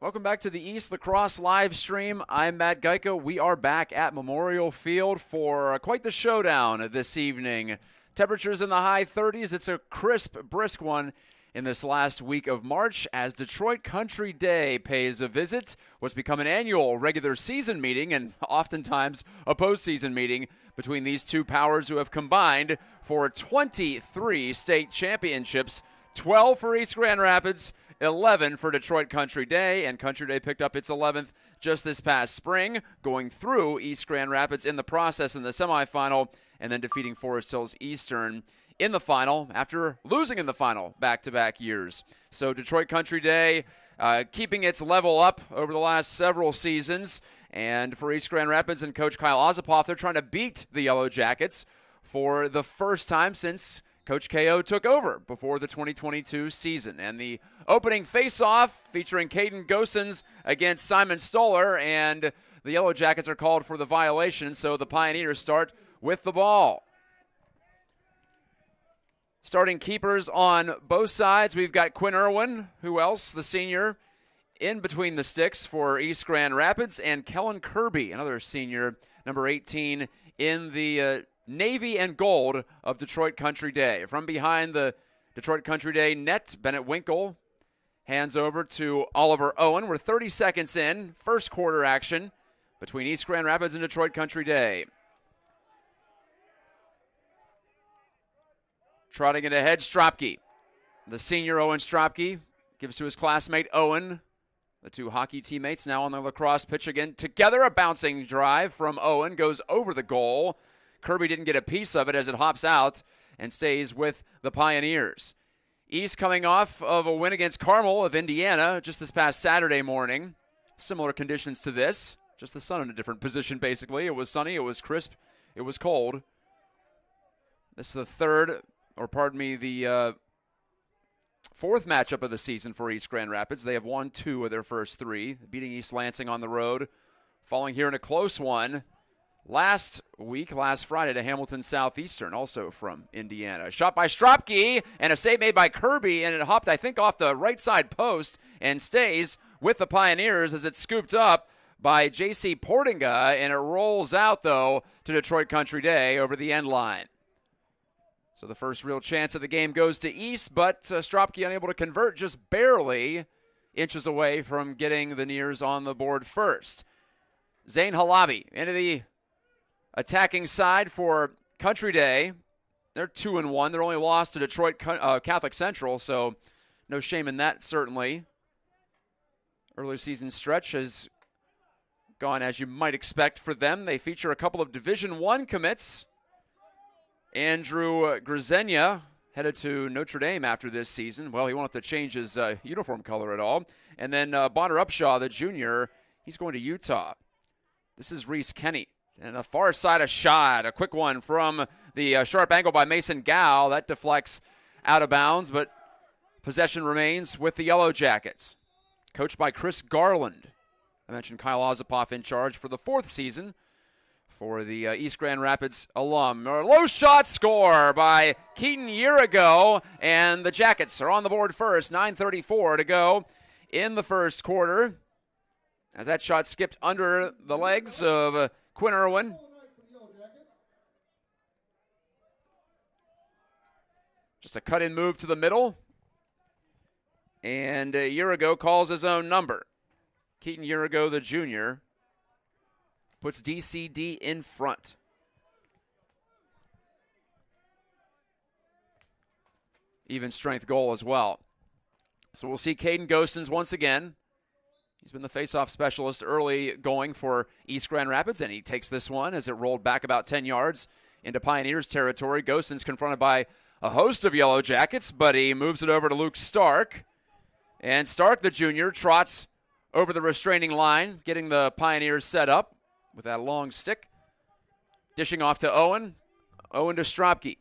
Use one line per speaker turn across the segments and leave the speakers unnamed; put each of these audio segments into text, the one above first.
Welcome back to the East Lacrosse live stream. I'm Matt Gajtka. We are back at Memorial Field for quite the showdown this evening. Temperatures in the high 30s. It's a crisp, brisk one in this last week of March as Detroit Country Day pays a visit. What's become an annual regular season meeting and oftentimes a postseason meeting between these two powers who have combined for 23 state championships, 12 for East Grand Rapids, 11 for Detroit Country Day, and Country Day picked up its 11th just this past spring, going through East Grand Rapids in the process in the semifinal, and then defeating Forest Hills Eastern in the final after losing in the final back-to-back years. So Detroit Country Day keeping its level up over the last several seasons, and for East Grand Rapids and Coach Kyle Ozapoff, they're trying to beat the Yellow Jackets for the first time since Coach KO took over before the 2022 season. And the opening face-off featuring Caden Gosens against Simon Stoller, and the Yellow Jackets are called for the violation, so the Pioneers start with the ball. Starting keepers on both sides, we've got Quinn Irwin, who else, the senior, in between the sticks for East Grand Rapids, and Kellen Kirby, another senior, number 18, in the navy and gold of Detroit Country Day. From behind the Detroit Country Day net, Bennett Winkle hands over to Oliver Owen. We're 30 seconds in, first quarter action between East Grand Rapids and Detroit Country Day. Trotting it ahead, Stropke. The senior Owen Stropke gives to his classmate Owen. The two hockey teammates now on the lacrosse pitch again together. A bouncing drive from Owen goes over the goal. Kirby didn't get a piece of it as it hops out and stays with the Pioneers. East coming off of a win against Carmel of Indiana just this past Saturday morning. Similar conditions to this, just the sun in a different position basically. It was sunny, it was crisp, it was cold. This is the fourth matchup of the season for East Grand Rapids. They have won 2 of their first 3, beating East Lansing on the road, falling here in a close one last Friday to Hamilton Southeastern, also from Indiana. Shot by Stropke, and a save made by Kirby, and it hopped, I think, off the right side post and stays with the Pioneers as it's scooped up by J.C. Portinga, and it rolls out, though, to Detroit Country Day over the end line. So the first real chance of the game goes to East, but Stropke unable to convert, just barely inches away from getting the Nears on the board first. Zane Halabi into the attacking side for Country Day. They're 2-1. They're only lost to Detroit Catholic Central, so no shame in that, certainly. Early season stretch has gone as you might expect for them. They feature a couple of Division I commits. Andrew Grisenia headed to Notre Dame after this season. Well, he won't have to change his uniform color at all. And then Bonner Upshaw, the junior, he's going to Utah. This is Reese Kenny. And a far side a shot, a quick one from the sharp angle by Mason Gow. That deflects out of bounds, but possession remains with the Yellow Jackets. Coached by Chris Garland. I mentioned Kyle Ozapoff in charge for the 4th season for the East Grand Rapids alum. A low shot score by Keaton Yerigo, and the Jackets are on the board first. 9:34 to go in the first quarter. As that shot skipped under the legs of Quinn Irwin. Just a cut-in move to the middle. And Yerigo calls his own number. Keaton Yerigo, the junior, puts DCD in front. Even strength goal as well. So we'll see Caden Gosens once again. He's been the face-off specialist early going for East Grand Rapids, and he takes this one as it rolled back about 10 yards into Pioneers territory. Gosens confronted by a host of Yellow Jackets, but he moves it over to Luke Stark. And Stark, the junior, trots over the restraining line, getting the Pioneers set up with that long stick. Dishing off to Owen. Owen to Stropke.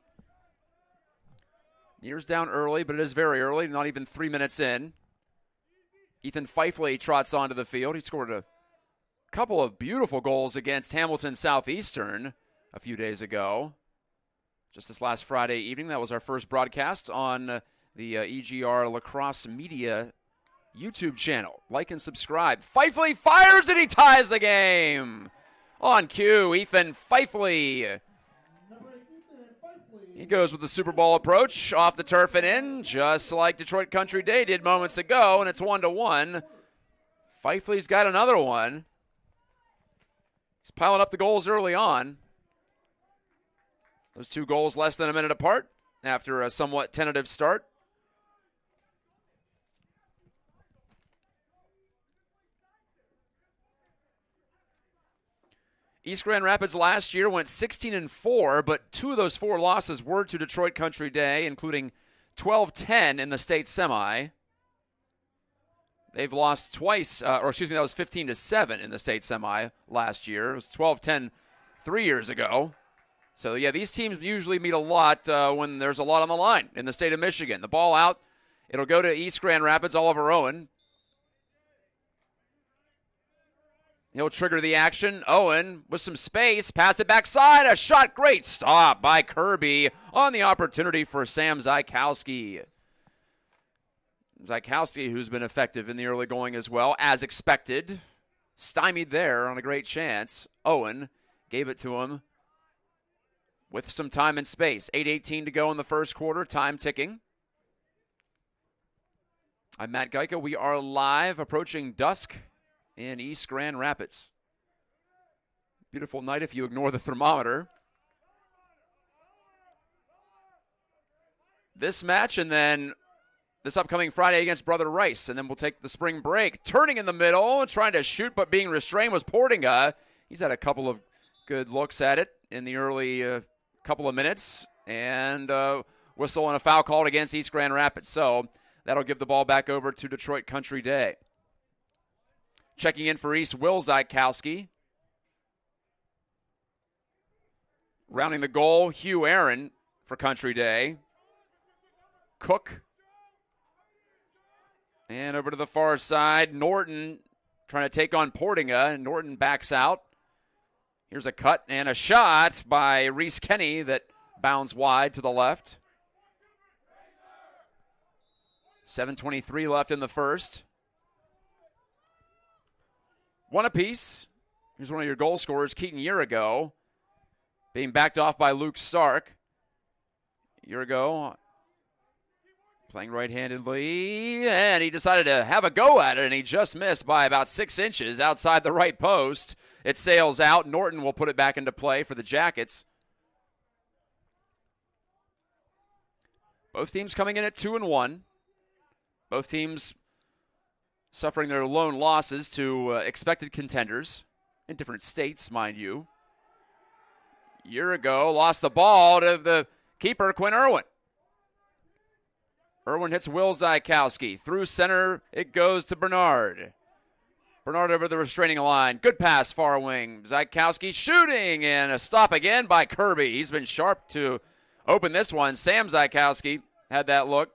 Nears down early, but it is very early, not even 3 minutes in. Ethan Fifley trots onto the field. He scored a couple of beautiful goals against Hamilton Southeastern a few days ago. Just this last Friday evening, that was our first broadcast on the EGR Lacrosse Media YouTube channel. Like and subscribe. Fifely fires and he ties the game. On cue, Ethan Fifely. He goes with the Super Bowl approach, off the turf and in, just like Detroit Country Day did moments ago, and it's 1-1. Fifely's got another one. He's piling up the goals early on. Those two goals less than a minute apart after a somewhat tentative start. East Grand Rapids last year went 16-4, but 2 of those 4 losses were to Detroit Country Day, including 12-10 in the state semi. They've lost twice, that was 15-7 in the state semi last year. It was 12-10 3 years ago. So, yeah, these teams usually meet a lot when there's a lot on the line in the state of Michigan. The ball out. It'll go to East Grand Rapids, Oliver Owen. He'll trigger the action. Owen with some space. Pass it backside. A shot. Great stop by Kirby on the opportunity for Sam Zykowski. Zykowski, who's been effective in the early going as well, as expected. Stymied there on a great chance. Owen gave it to him with some time and space. 8:18 to go in the first quarter. Time ticking. I'm Matt Gajtka. We are live, approaching dusk in East Grand Rapids. Beautiful night if you ignore the thermometer. This match and then this upcoming Friday against Brother Rice, and then we'll take the spring break. Turning in the middle, trying to shoot but being restrained was Portinga. He's had a couple of good looks at it in the early couple of minutes, and whistle and a foul called against East Grand Rapids. So that'll give the ball back over to Detroit Country Day. Checking in for East, Will Zykowski. Rounding the goal, Hugh Aaron for Country Day. Cook. And over to the far side, Norton trying to take on Portinga, and Norton backs out. Here's a cut and a shot by Reese Kenny that bounds wide to the left. 7:23 left in the first. One apiece. Here's one of your goal scorers, Keaton Urigo, being backed off by Luke Stark. Urigo playing right-handedly, and he decided to have a go at it, and he just missed by about 6 inches outside the right post. It sails out. Norton will put it back into play for the Jackets. Both teams coming in at 2-1. Both teams suffering their lone losses to expected contenders in different states, mind you. Urigo lost the ball to the keeper, Quinn Irwin. Irwin hits Will Zykowski. Through center, it goes to Bernard. Bernard over the restraining line. Good pass, far wing. Zykowski shooting, and a stop again by Kirby. He's been sharp to open this one. Sam Zykowski had that look.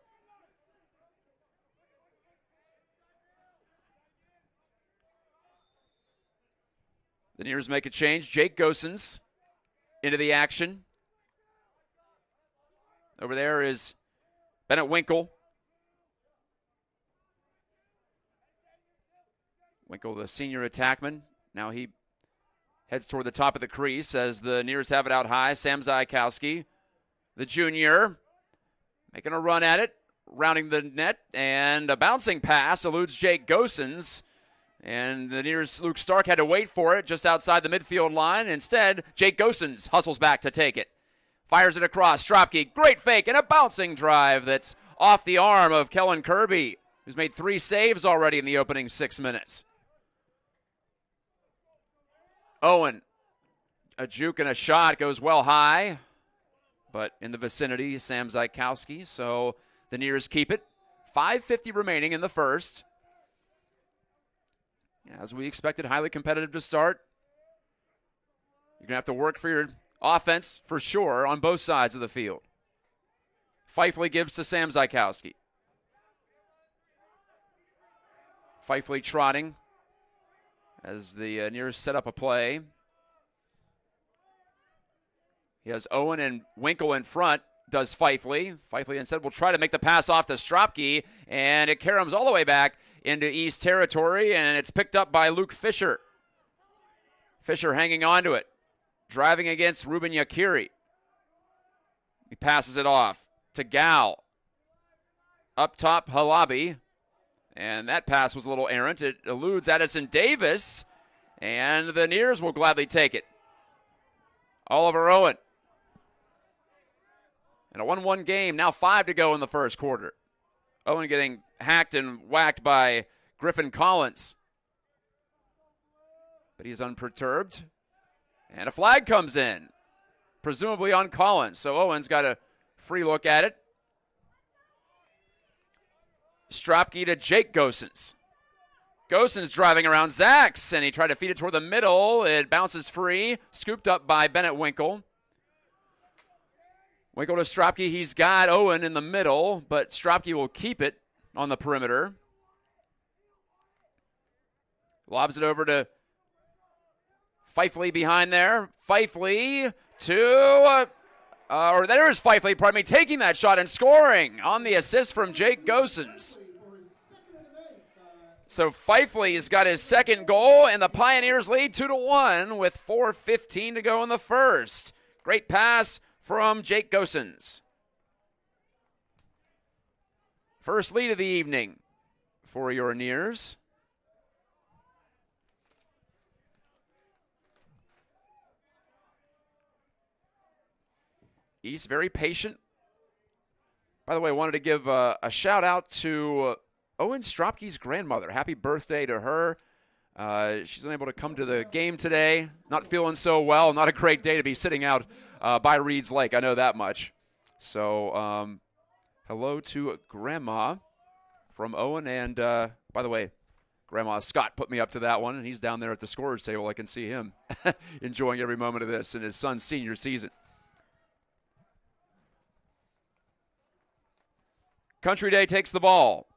The Nears make a change. Jake Gosens into the action. Over there is Bennett Winkle. Winkle, the senior attackman. Now he heads toward the top of the crease as the Nears have it out high. Sam Zykowski, the junior, making a run at it, rounding the net, and a bouncing pass eludes Jake Gosens. And the Nears' Luke Stark had to wait for it just outside the midfield line. Instead, Jake Gosens hustles back to take it. Fires it across. Stropke, great fake, and a bouncing drive that's off the arm of Kellen Kirby, who's made 3 saves already in the opening 6 minutes. Owen, a juke and a shot, goes well high, but in the vicinity, Sam Zykowski. So the Nears keep it. 5:50 remaining in the first. As we expected, highly competitive to start. You're going to have to work for your offense for sure on both sides of the field. Fifely gives to Sam Zykowski. Fifely trotting as the Nears set up a play. He has Owen and Winkle in front. does Fifely. Fifely instead will try to make the pass off to Stropke, and it caroms all the way back into East territory, and it's picked up by Luke Fisher. Fisher hanging on to it, driving against Ruben Yakiri. He passes it off to Gal. Up top, Halabi. And that pass was a little errant. It eludes Addison Davis, and the Nears will gladly take it. Oliver Owen. And a 1-1 game, now 5 to go in the first quarter. Owen getting hacked and whacked by Griffin Collins. But he's unperturbed. And a flag comes in, presumably on Collins. So Owen's got a free look at it. Stropke to Jake Gosens. Gosens driving around Zachs, and he tried to feed it toward the middle. It bounces free, scooped up by Bennett Winkle. Winkle to Stropke. He's got Owen in the middle, but Stropke will keep it on the perimeter. Lobs it over to Fifely behind there. Fifely to, or there is Fifely, pardon me, taking that shot and scoring on the assist from Jake Gosens. So Fifely's got his second goal, and the Pioneers lead 2-1 with 4:15 to go in the first. Great pass from Jake Gosens. First lead of the evening for your Nears. East very patient. By the way, I wanted to give a shout out to Owen Stropke's grandmother. Happy birthday to her. She's unable to come to the game today. Not feeling so well. Not a great day to be sitting out by Reed's Lake. I know that much. So hello to Grandma from Owen. And by the way, Grandma Scott put me up to that one, and he's down there at the scorer's table. I can see him enjoying every moment of this in his son's senior season. Country Day takes the ball.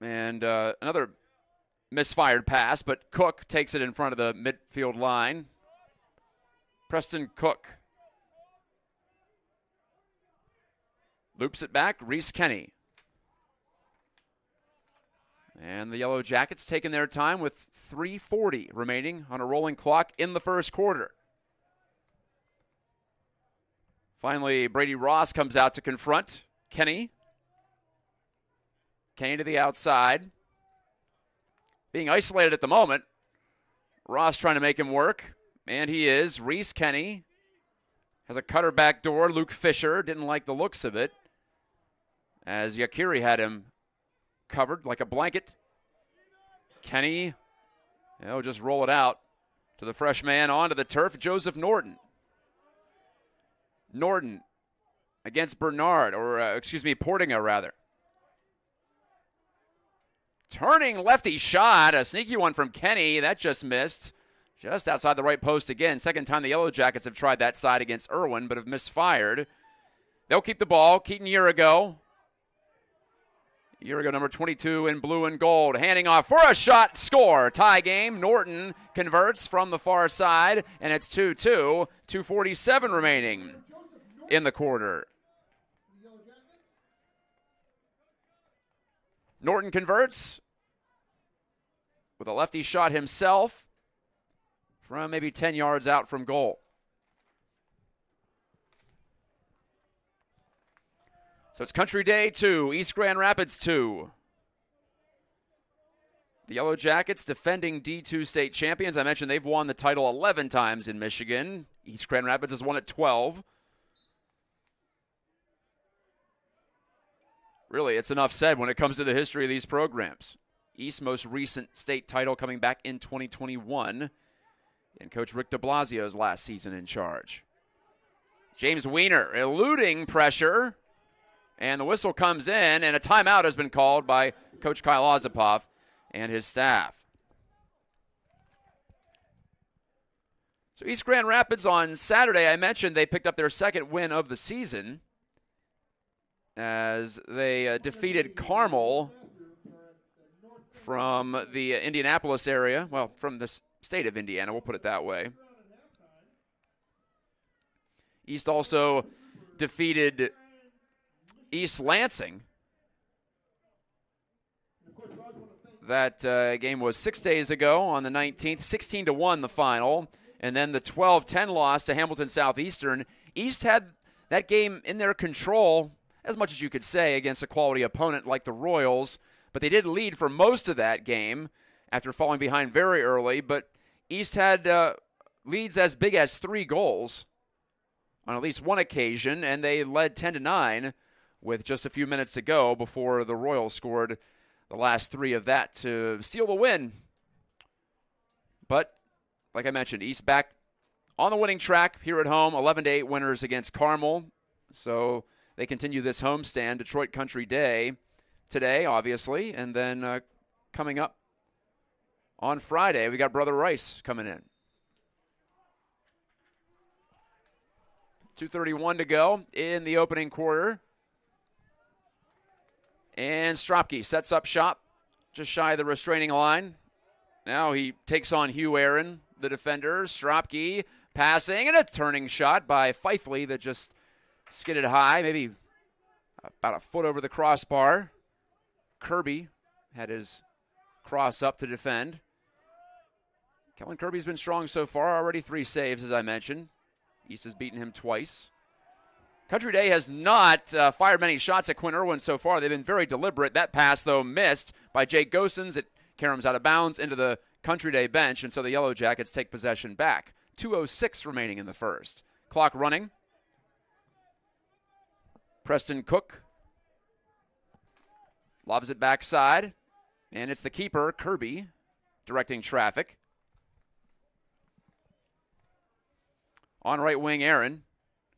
And another misfired pass, but Cook takes it in front of the midfield line. Preston Cook loops it back. Reese Kenny. And the Yellow Jackets taking their time with 3:40 remaining on a rolling clock in the first quarter. Finally, Brady Ross comes out to confront Kenny. Kenny to the outside. Being isolated at the moment. Ross trying to make him work. And he is. Reese Kenny has a cutter back door. Luke Fisher didn't like the looks of it, as Yakiri had him covered like a blanket. Kenny, just roll it out to the fresh man onto the turf, Joseph Norton. Norton against Bernard, or Portinga rather. Turning lefty shot, a sneaky one from Kenny. That just missed. Just outside the right post again. Second time the Yellow Jackets have tried that side against Irwin, but have misfired. They'll keep the ball. Keaton Urigo. Urigo number 22 in blue and gold. Handing off for a shot. Score. Tie game. Norton converts from the far side, and it's 2-2. 2:47 remaining in the quarter. Norton converts with a lefty shot himself from maybe 10 yards out from goal. So it's Country Day 2, East Grand Rapids 2. The Yellow Jackets, defending D2 state champions. I mentioned they've won the title 11 times in Michigan. East Grand Rapids has won it 12. Really, it's enough said when it comes to the history of these programs. East's most recent state title coming back in 2021 in Coach Rick de Blasio's last season in charge. James Weiner eluding pressure, and the whistle comes in, and a timeout has been called by Coach Kyle Ozipoff and his staff. So East Grand Rapids on Saturday, I mentioned they picked up their second win of the season as they defeated Carmel from the Indianapolis area. Well, from the state of Indiana, we'll put it that way. East also defeated East Lansing. That game was 6 days ago on the 19th, 16-1 the final. And then the 12-10 loss to Hamilton Southeastern. East had that game in their control, as much as you could say, against a quality opponent like the Royals. But they did lead for most of that game after falling behind very early. But East had leads as big as 3 goals on at least one occasion, and they led 10-9 with just a few minutes to go before the Royals scored the last 3 of that to seal the win. But, like I mentioned, East back on the winning track here at home, 11-8 winners against Carmel. So they continue this homestand, Detroit Country Day, today, obviously, and then coming up on Friday, we got Brother Rice coming in. 2:31 to go in the opening quarter. And Stropke sets up shop just shy of the restraining line. Now he takes on Hugh Aaron, the defender. Stropke passing, and a turning shot by Fifley that just skidded high, maybe about a foot over the crossbar. Kirby had his cross up to defend. Kellen Kirby's been strong so far, already 3 saves, as I mentioned. East has beaten him twice. Country Day has not fired many shots at Quinn Irwin so far. They've been very deliberate. That pass, though, missed by Jake Gosens. It caroms out of bounds into the Country Day bench, and so the Yellow Jackets take possession back. 2:06 remaining in the first. Clock running. Preston Cook lobs it backside, and it's the keeper, Kirby, directing traffic. On right wing, Aaron.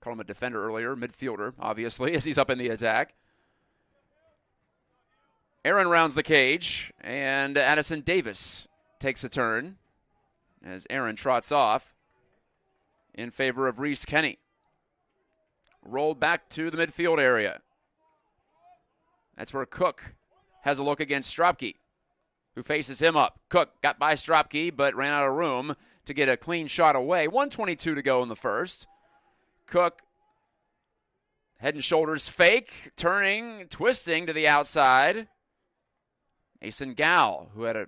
Called him a defender earlier, midfielder, obviously, as he's up in the attack. Aaron rounds the cage, and Addison Davis takes a turn as Aaron trots off in favor of Reese Kenny. Rolled back to the midfield area. That's where Cook has a look against Stropke, who faces him up. Cook got by Stropke, but ran out of room to get a clean shot away. 1:22 to go in the first. Cook, head and shoulders fake, turning, twisting to the outside. Mason Gow, who had an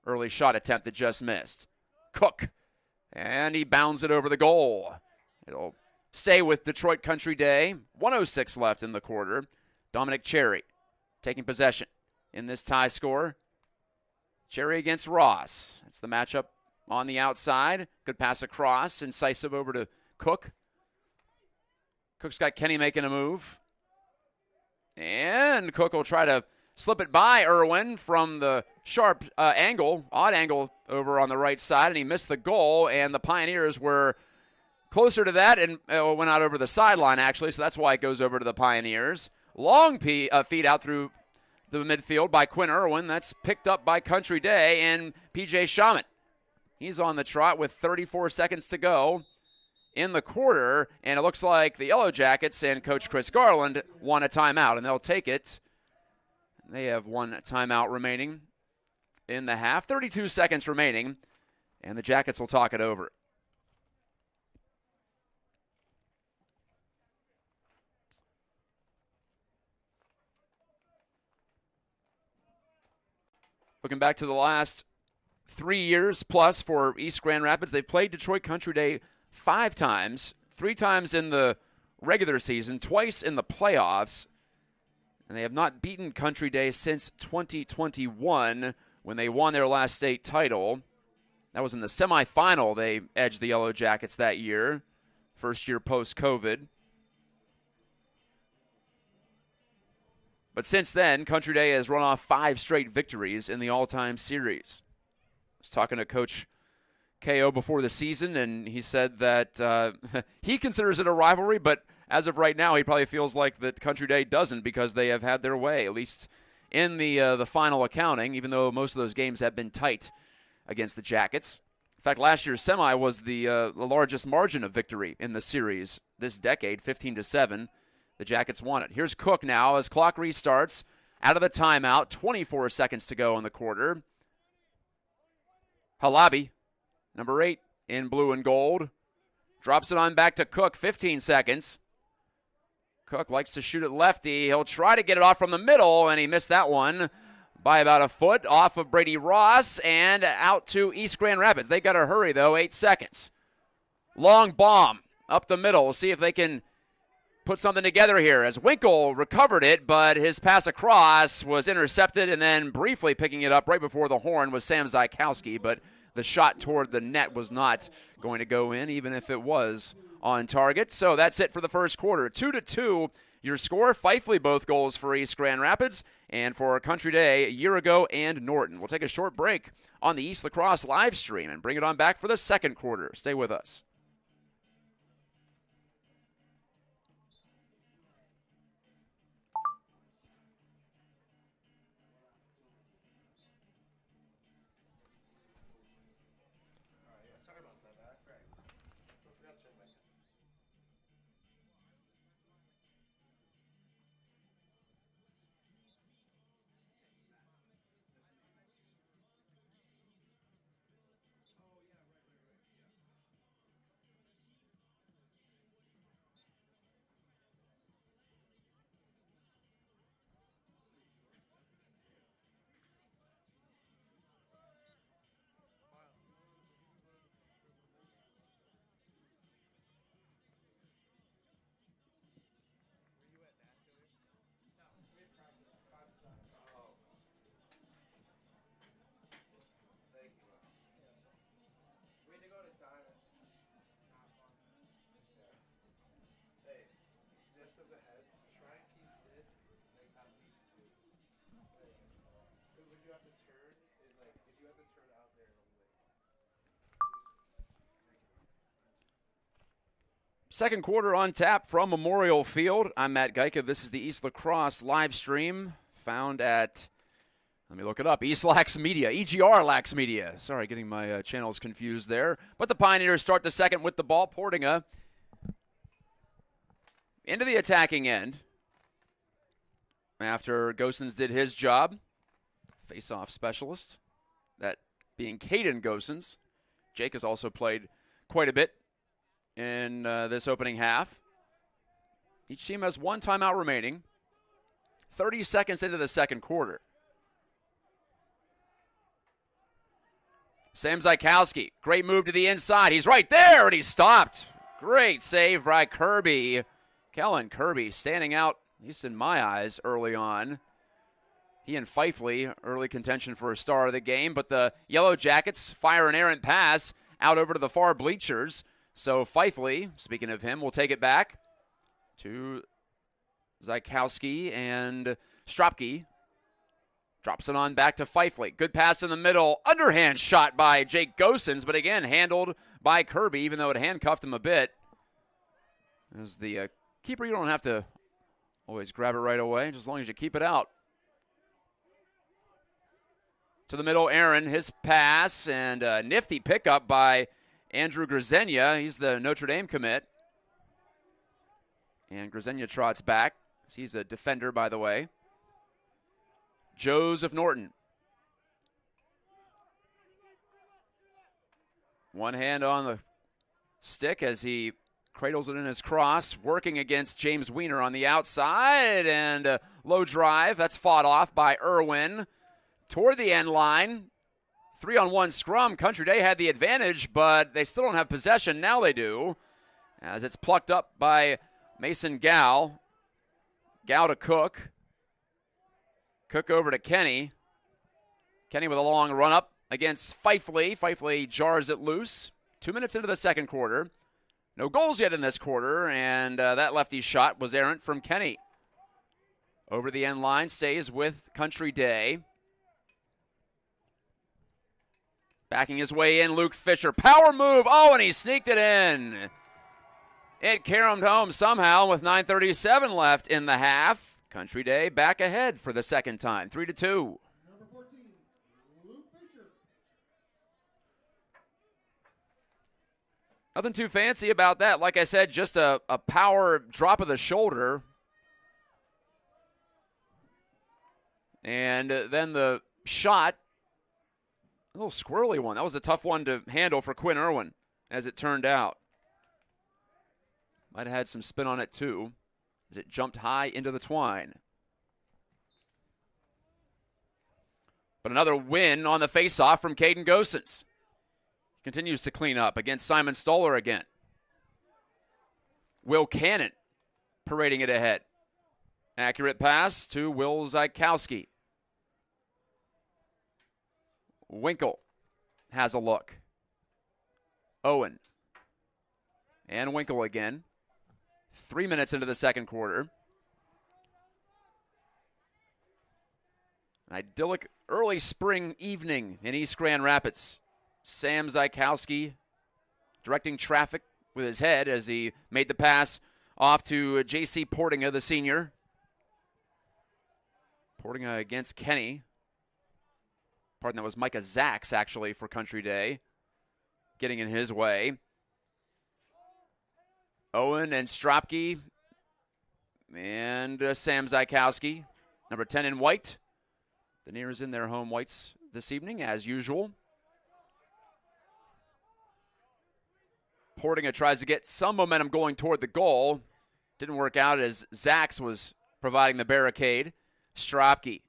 early shot attempt that just missed. Cook, and he bounds it over the goal. It'll stay with Detroit Country Day. 1:06 left in the quarter. Dominic Cherry taking possession in this tie score. Cherry against Ross. That's the matchup on the outside. Good pass across, incisive over to Cook. Cook's got Kenny making a move. And Cook will try to slip it by Irwin from the sharp odd angle over on the right side, and he missed the goal, and the Pioneers were closer to that and went out over the sideline, actually, so that's why it goes over to the Pioneers. Long feed out through the midfield by Quinn Irwin. That's picked up by Country Day, and P.J. Shaman. He's on the trot with 34 seconds to go in the quarter, and it looks like the Yellow Jackets and Coach Chris Garland want a timeout, and they'll take it. They have 1 timeout remaining in the half. 32 seconds remaining, and the Jackets will talk it over. Looking back to the last 3 years plus for East Grand Rapids, they've played Detroit Country Day 5 times, 3 times in the regular season, twice in the playoffs, and they have not beaten Country Day since 2021 when they won their last state title. That was in the semifinal. They edged the Yellow Jackets that year, first year post-COVID. But since then, Country Day has run off 5 straight victories in the all-time series. I was talking to Coach KO before the season, and he said that he considers it a rivalry, but as of right now, he probably feels like that Country Day doesn't because they have had their way, at least in the final accounting, even though most of those games have been tight against the Jackets. In fact, last year's semi was the largest margin of victory in the series this decade, 15-7. The Jackets won it. Here's Cook now as clock restarts out of the timeout. 24 seconds to go in the quarter. Halabi, number 8 in blue and gold, Drops it on back to Cook, 15 seconds. Cook likes to shoot it lefty. He'll try to get it off from the middle, and he missed that one by about a foot off of Brady Ross and out to East Grand Rapids. They got to hurry, though, 8 seconds. Long bomb up the middle. We'll see if they can put something together here as Winkle recovered it, but his pass across was intercepted, and then briefly picking it up right before the horn was Sam Zykowski, but the shot toward the net was not going to go in, even if it was on target. So that's it for the first quarter. 2-2, your score. Fifely both goals for East Grand Rapids, and for Country Day, a year ago, and Norton. We'll take a short break on the East Lacrosse live stream and bring it on back for the second quarter. Stay with us. Second quarter on tap from Memorial Field. I'm Matt Gajtka. This is the East Lacrosse live stream found at, let me look it up, East Lax Media, EGR Lax Media. Sorry, getting my channels confused there. But the Pioneers start the second with the ball. Portinga into the attacking end after Gosens did his job. Face-off specialist, that being Caden Gosens. Jake has also played quite a bit in this opening half. Each team has one timeout remaining. 30 seconds into the second quarter. Sam Zykowski, great move to the inside. He's right there, and he's stopped. Great save by Kirby. Kellen Kirby standing out, at least in my eyes, early on. He and Fifely, early contention for a star of the game, but the Yellow Jackets fire an errant pass out over to the far bleachers. So Fifely, speaking of him, will take it back to Zykowski, and Stropke drops it on back to Fifely. Good pass in the middle. Underhand shot by Jake Gosens, but again, handled by Kirby, even though it handcuffed him a bit. As the keeper, you don't have to always grab it right away, just as long as you keep it out. To the middle, Aaron, his pass, and a nifty pickup by Andrew Grzenia. He's the Notre Dame commit. And Grzenia trots back. He's a defender, by the way. Joseph Norton. One hand on the stick as he cradles it in his cross, working against James Wiener on the outside. And a low drive. That's fought off by Irwin toward the end line. 3-on-1 scrum. Country Day had the advantage, but they still don't have possession. Now they do, as it's plucked up by Mason Gow. Gow to Cook. Cook over to Kenny. Kenny with a long run-up against Fifely. Fifely jars it loose. 2 minutes into the second quarter. No goals yet in this quarter, and that lefty shot was errant from Kenny. Over the end line, stays with Country Day. Backing his way in, Luke Fisher. Power move. Oh, and he sneaked it in. It caromed home somehow with 9:37 left in the half. Country Day back ahead for the second time, 3-2.
Number 14, Luke Fisher.
Nothing too fancy about that. Like I said, just a power drop of the shoulder. And then the shot. A little squirrely one. That was a tough one to handle for Quinn Irwin, as it turned out. Might have had some spin on it too, as it jumped high into the twine. But another win on the faceoff from Caden Gosens. Continues to clean up against Simon Stoller again. Will Cannon parading it ahead. Accurate pass to Will Zykowski. Winkle has a look. Owen. And Winkle again. 3 minutes into the second quarter. An idyllic early spring evening in East Grand Rapids. Sam Zykowski directing traffic with his head as he made the pass off to J.C. Portinga, the senior. Portinga against Kenny. Pardon, that was Micah Zacks, actually, for Country Day. Getting in his way. Owen and Stropke. And Sam Zykowski. Number 10 in white. The Nears in their home whites this evening, as usual. Portinga tries to get some momentum going toward the goal. Didn't work out as Zacks was providing the barricade. Stropke.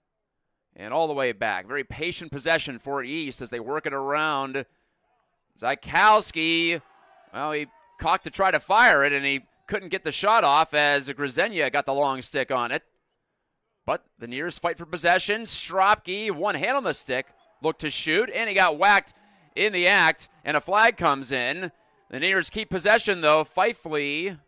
And all the way back. Very patient possession for East as they work it around. Zykowski, well, he cocked to try to fire it, and he couldn't get the shot off as Grzenia got the long stick on it. But the Nears fight for possession. Stropke, one hand on the stick, looked to shoot, and he got whacked in the act, and a flag comes in. The Nears keep possession, though. Fifely,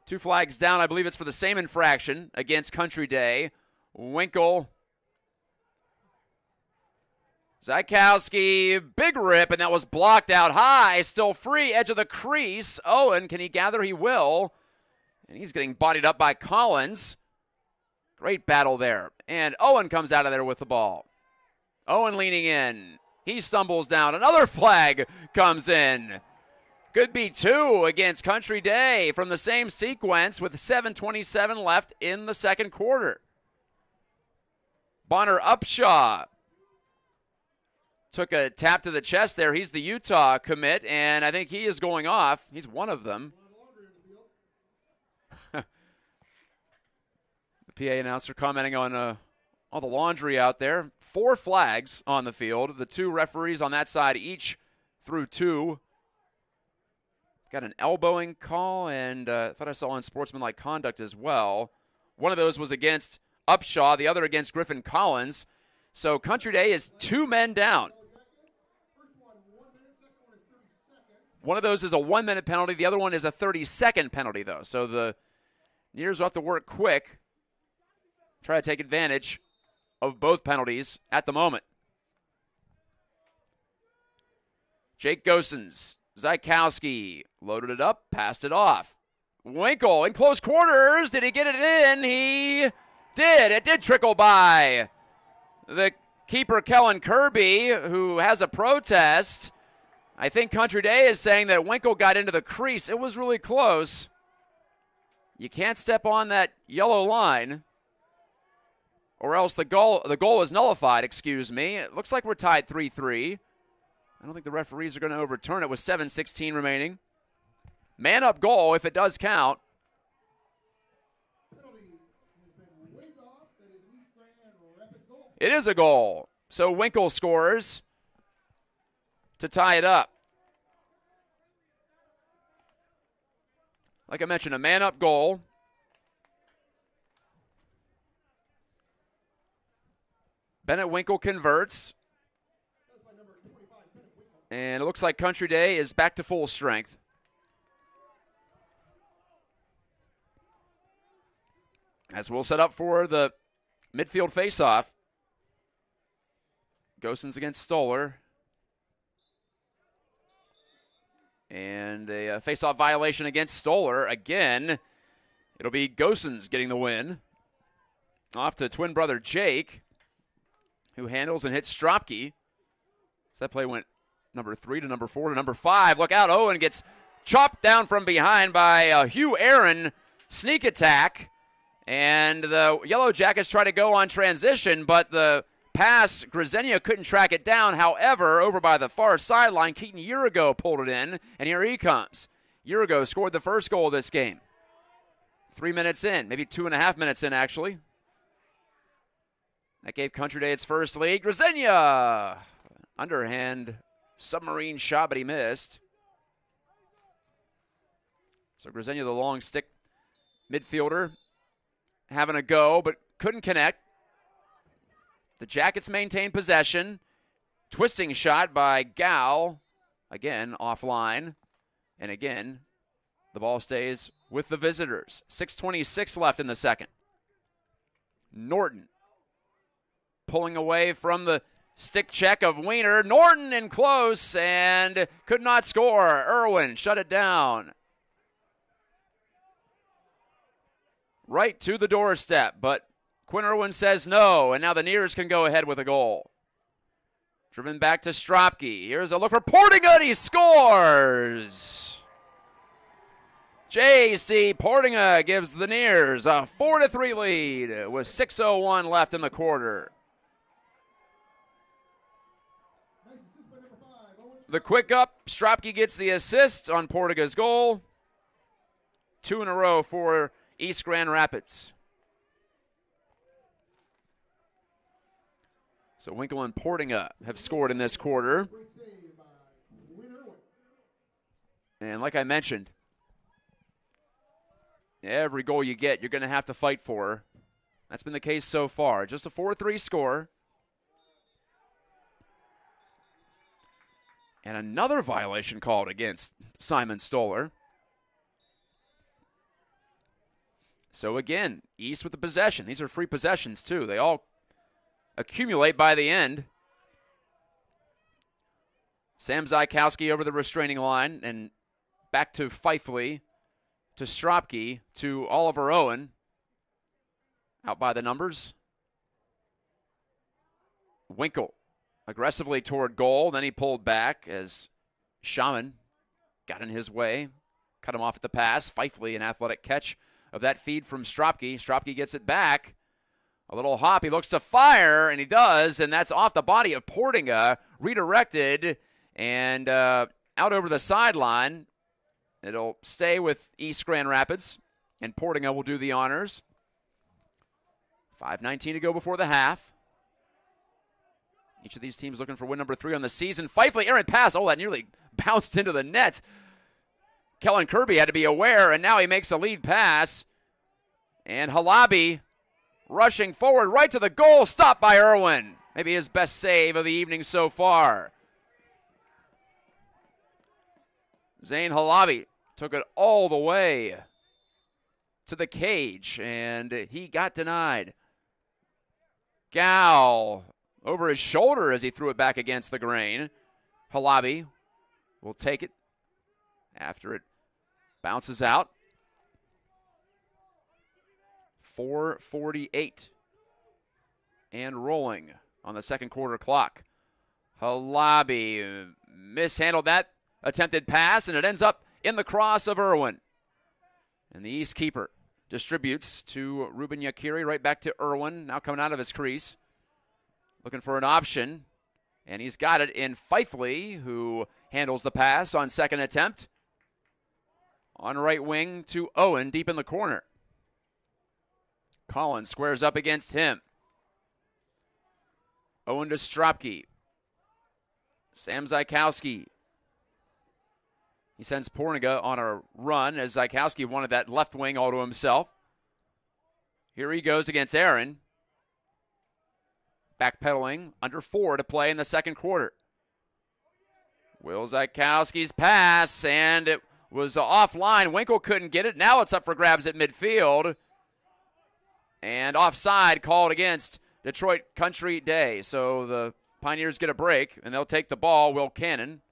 2 flags down. I believe it's for the same infraction against Country Day. Winkle. Zykowski, big rip, and that was blocked out high. Still free, edge of the crease. Owen, can he gather? He will. And he's getting bodied up by Collins. Great battle there. And Owen comes out of there with the ball. Owen leaning in. He stumbles down. Another flag comes in. Could be 2 against Country Day from the same sequence with 7:27 left in the second quarter. Bonner Upshaw took a tap to the chest there. He's the Utah commit, and I think he is going off. He's one of them. The PA announcer commenting on all the laundry out there. 4 flags on the field. The 2 referees on that side each threw 2. Got an elbowing call, and I thought I saw unsportsmanlike conduct as well. One of those was against Upshaw, the other against Griffin Collins. So Country Day is 2 men down. One of those is a 1-minute penalty. The other one is a 30-second penalty, though. So the Nears will have to work quick, try to take advantage of both penalties at the moment. Jake Gosens, Zykowski loaded it up, passed it off. Winkle in close quarters. Did he get it in? He did. It did trickle by the keeper, Kellen Kirby, who has a protest. I think Country Day is saying that Winkle got into the crease. It was really close. You can't step on that yellow line, or else the goal is nullified, excuse me. It looks like we're tied 3-3. I don't think the referees are going to overturn it with 7:16 remaining. Man up goal if it does count. It is a goal. So Winkle scores to tie it up. Like I mentioned, a man up goal. Bennett Winkle converts. And it looks like Country Day is back to full strength. As we'll set up for the midfield faceoff. Gosens against Stoller. And a faceoff violation against Stoller. Again, it'll be Gosens getting the win. Off to twin brother Jake, who handles and hits Stropke. So that play went number 3 to number 4 to number 5. Look out, Owen gets chopped down from behind by Hugh Aaron. Sneak attack. And the Yellow Jackets try to go on transition, but the pass, Grzenia couldn't track it down. However, over by the far sideline, Keaton Urigo pulled it in, and here he comes. year ago scored the first goal of this game. 3 minutes in, maybe 2.5 minutes in, actually. That gave Country Day its first lead. Grisenia! Underhand submarine shot, but he missed. So Grisenia, the long stick midfielder, having a go, but couldn't connect. The Jackets maintain possession. Twisting shot by Gal. Again, offline. And again, the ball stays with the visitors. 6:26 left in the second. Norton pulling away from the stick check of Wiener. Norton in close and could not score. Irwin shut it down. Right to the doorstep, but Quinn Irwin says no, and now the Nears can go ahead with a goal. Driven back to Stropke. Here's a look for Portinga, he scores! J.C. Portinga gives the Nears a 4-3 lead with 6:01 left in the quarter. The quick up, Stropke gets the assist on Portinga's goal. 2 in a row for East Grand Rapids. So Winkle and Portinga have scored in this quarter. And like I mentioned, every goal you get, you're going to have to fight for. That's been the case so far. Just a 4-3 score. And another violation called against Simon Stoller. So again, East with the possession. These are free possessions too. They all accumulate by the end. Sam Zykowski over the restraining line and back to Fifley, to Stropke, to Oliver Owen. Out by the numbers. Winkle aggressively toward goal. Then he pulled back as Shaman got in his way. Cut him off at the pass. Fifley, an athletic catch of that feed from Stropke. Stropke gets it back. A little hop. He looks to fire, and he does, and that's off the body of Portinga. Redirected and out over the sideline. It'll stay with East Grand Rapids, and Portinga will do the honors. 5:19 to go before the half. Each of these teams looking for win number 3 on the season. Fifley, errant pass. Oh, that nearly bounced into the net. Kellen Kirby had to be aware, and now he makes a lead pass. And Halabi rushing forward right to the goal, stopped by Irwin. Maybe his best save of the evening so far. Zane Halabi took it all the way to the cage, and he got denied. Gal over his shoulder as he threw it back against the grain. Halabi will take it after it bounces out. 4:48 and rolling on the second quarter clock. Halabi mishandled that attempted pass, and it ends up in the cross of Irwin. And the East keeper distributes to Ruben Yakiri, right back to Irwin, now coming out of his crease. Looking for an option, and he's got it in Fifley, who handles the pass on second attempt. On right wing to Owen, deep in the corner. Collins squares up against him. Owen to Stropke. Sam Zykowski. He sends Portinga on a run as Zykowski wanted that left wing all to himself. Here he goes against Aaron. Backpedaling, under 4 to play in the second quarter. Will Zykowski's pass, and it was offline. Winkle couldn't get it. Now it's up for grabs at midfield. And offside called against Detroit Country Day. So the Pioneers get a break, and they'll take the ball. Will Cannon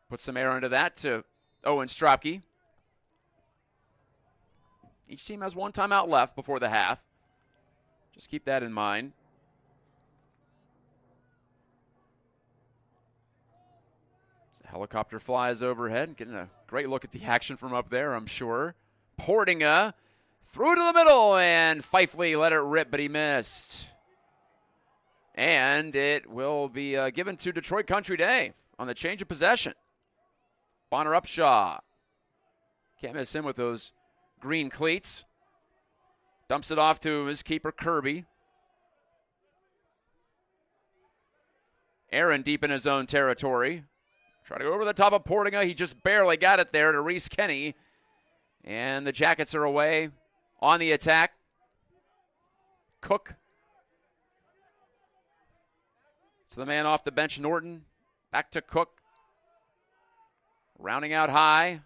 put some air into that to Owen Stropke. Each team has one timeout left before the half. Just keep that in mind. As the helicopter flies overhead, getting a great look at the action from up there, I'm sure. Portinga through to the middle, and Fifley let it rip, but he missed. And it will be given to Detroit Country Day on the change of possession. Bonner Upshaw. Can't miss him with those green cleats. Dumps it off to his keeper, Kirby. Aaron deep in his own territory. Try to go over the top of Portinga. He just barely got it there to Reese Kenny. And the Jackets are away on the attack. Cook. To the man off the bench, Norton. Back to Cook. Rounding out high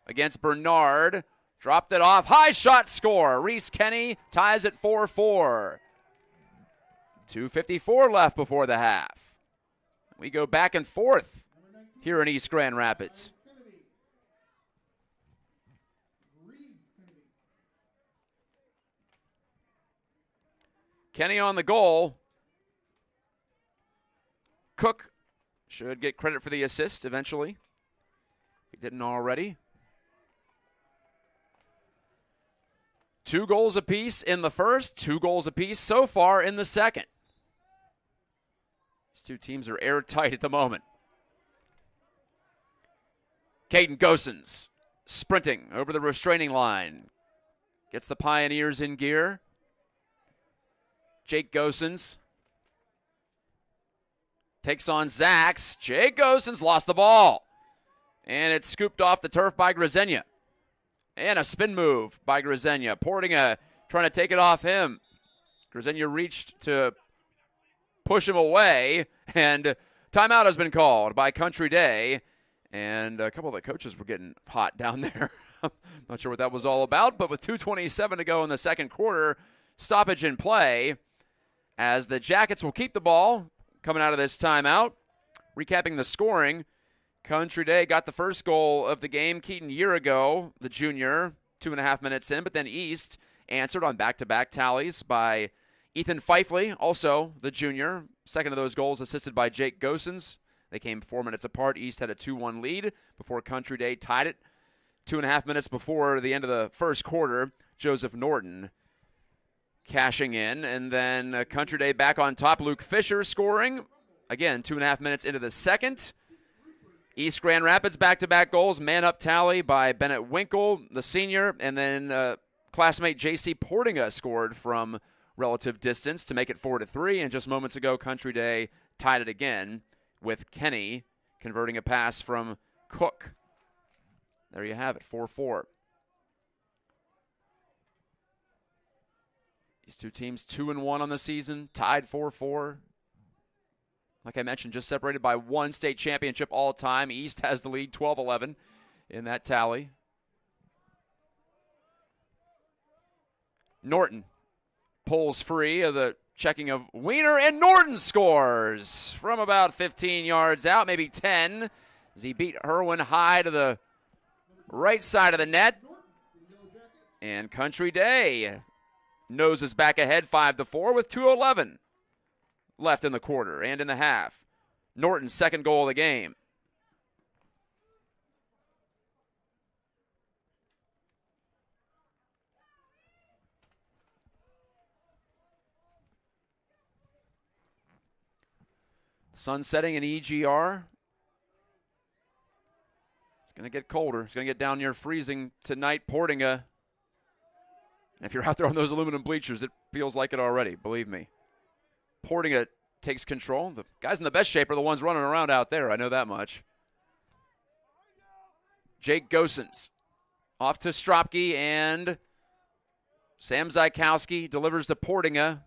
against Bernard. Dropped it off. High shot, score. Reese Kenny ties at 4-4. 2:54 left before the half. We go back and forth here in East Grand Rapids. Kenny on the goal. Cook should get credit for the assist eventually. He didn't already. 2 goals apiece in the first, 2 goals apiece so far in the second. These two teams are airtight at the moment. Caden Gosens sprinting over the restraining line. Gets the Pioneers in gear. Jake Gosens takes on Zachs. Jake Gosens lost the ball. And it's scooped off the turf by Grisenia. And a spin move by Grisenia. Portinga trying to take it off him. Grisenia reached to push him away. And timeout has been called by Country Day. And a couple of the coaches were getting hot down there. Not sure what that was all about. But with 2:27 to go in the second quarter, stoppage in play as the Jackets will keep the ball coming out of this timeout. Recapping the scoring, Country Day got the first goal of the game. Keaton Year-ago, the junior, 2.5 minutes in. But then East answered on back-to-back tallies by Ethan Fifley, also the junior. Second of those goals assisted by Jake Gosens. They came 4 minutes apart. East had a 2-1 lead before Country Day tied it. 2.5 minutes before the end of the first quarter, Joseph Norton cashing in. And then Country Day back on top. Luke Fisher scoring. Again, 2.5 minutes into the second. East Grand Rapids back-to-back goals. Man-up tally by Bennett Winkle, the senior. And then classmate J.C. Portinga scored from relative distance to make it 4-3. And just moments ago, Country Day tied it again with Kenny converting a pass from Cook. There you have it, 4-4. These two teams 2-1 on the season, tied 4-4. Like I mentioned, just separated by 1 state championship all time. East has the lead 12-11 in that tally. Norton pulls free of the checking of Wiener, and Norton scores from about 15 yards out, maybe 10, as he beat Herwin high to the right side of the net. And Country Day noses back ahead 5-4 with 2:11 left in the quarter and in the half. Norton's second goal of the game. Sun setting in EGR. It's going to get colder. It's going to get down near freezing tonight. Portinga. And if you're out there on those aluminum bleachers, it feels like it already, believe me. Portinga takes control. The guys in the best shape are the ones running around out there. I know that much. Jake Gosens off to Stropke, and Sam Zykowski delivers to Portinga.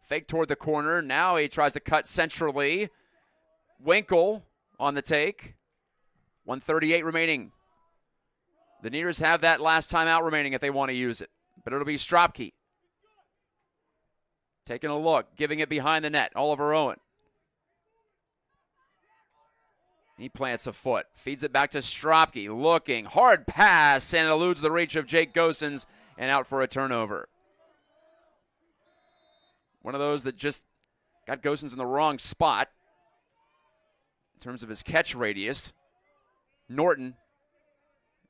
Fake toward the corner. Now he tries to cut centrally. Winkle on the take. 1:38 remaining. The Neers have that last timeout remaining if they want to use it. But it'll be Stropke. Taking a look, giving it behind the net. Oliver Owen. He plants a foot. Feeds it back to Stropke. Looking. Hard pass, and eludes the reach of Jake Gosens and out for a turnover. One of those that just got Gosens in the wrong spot in terms of his catch radius. Norton.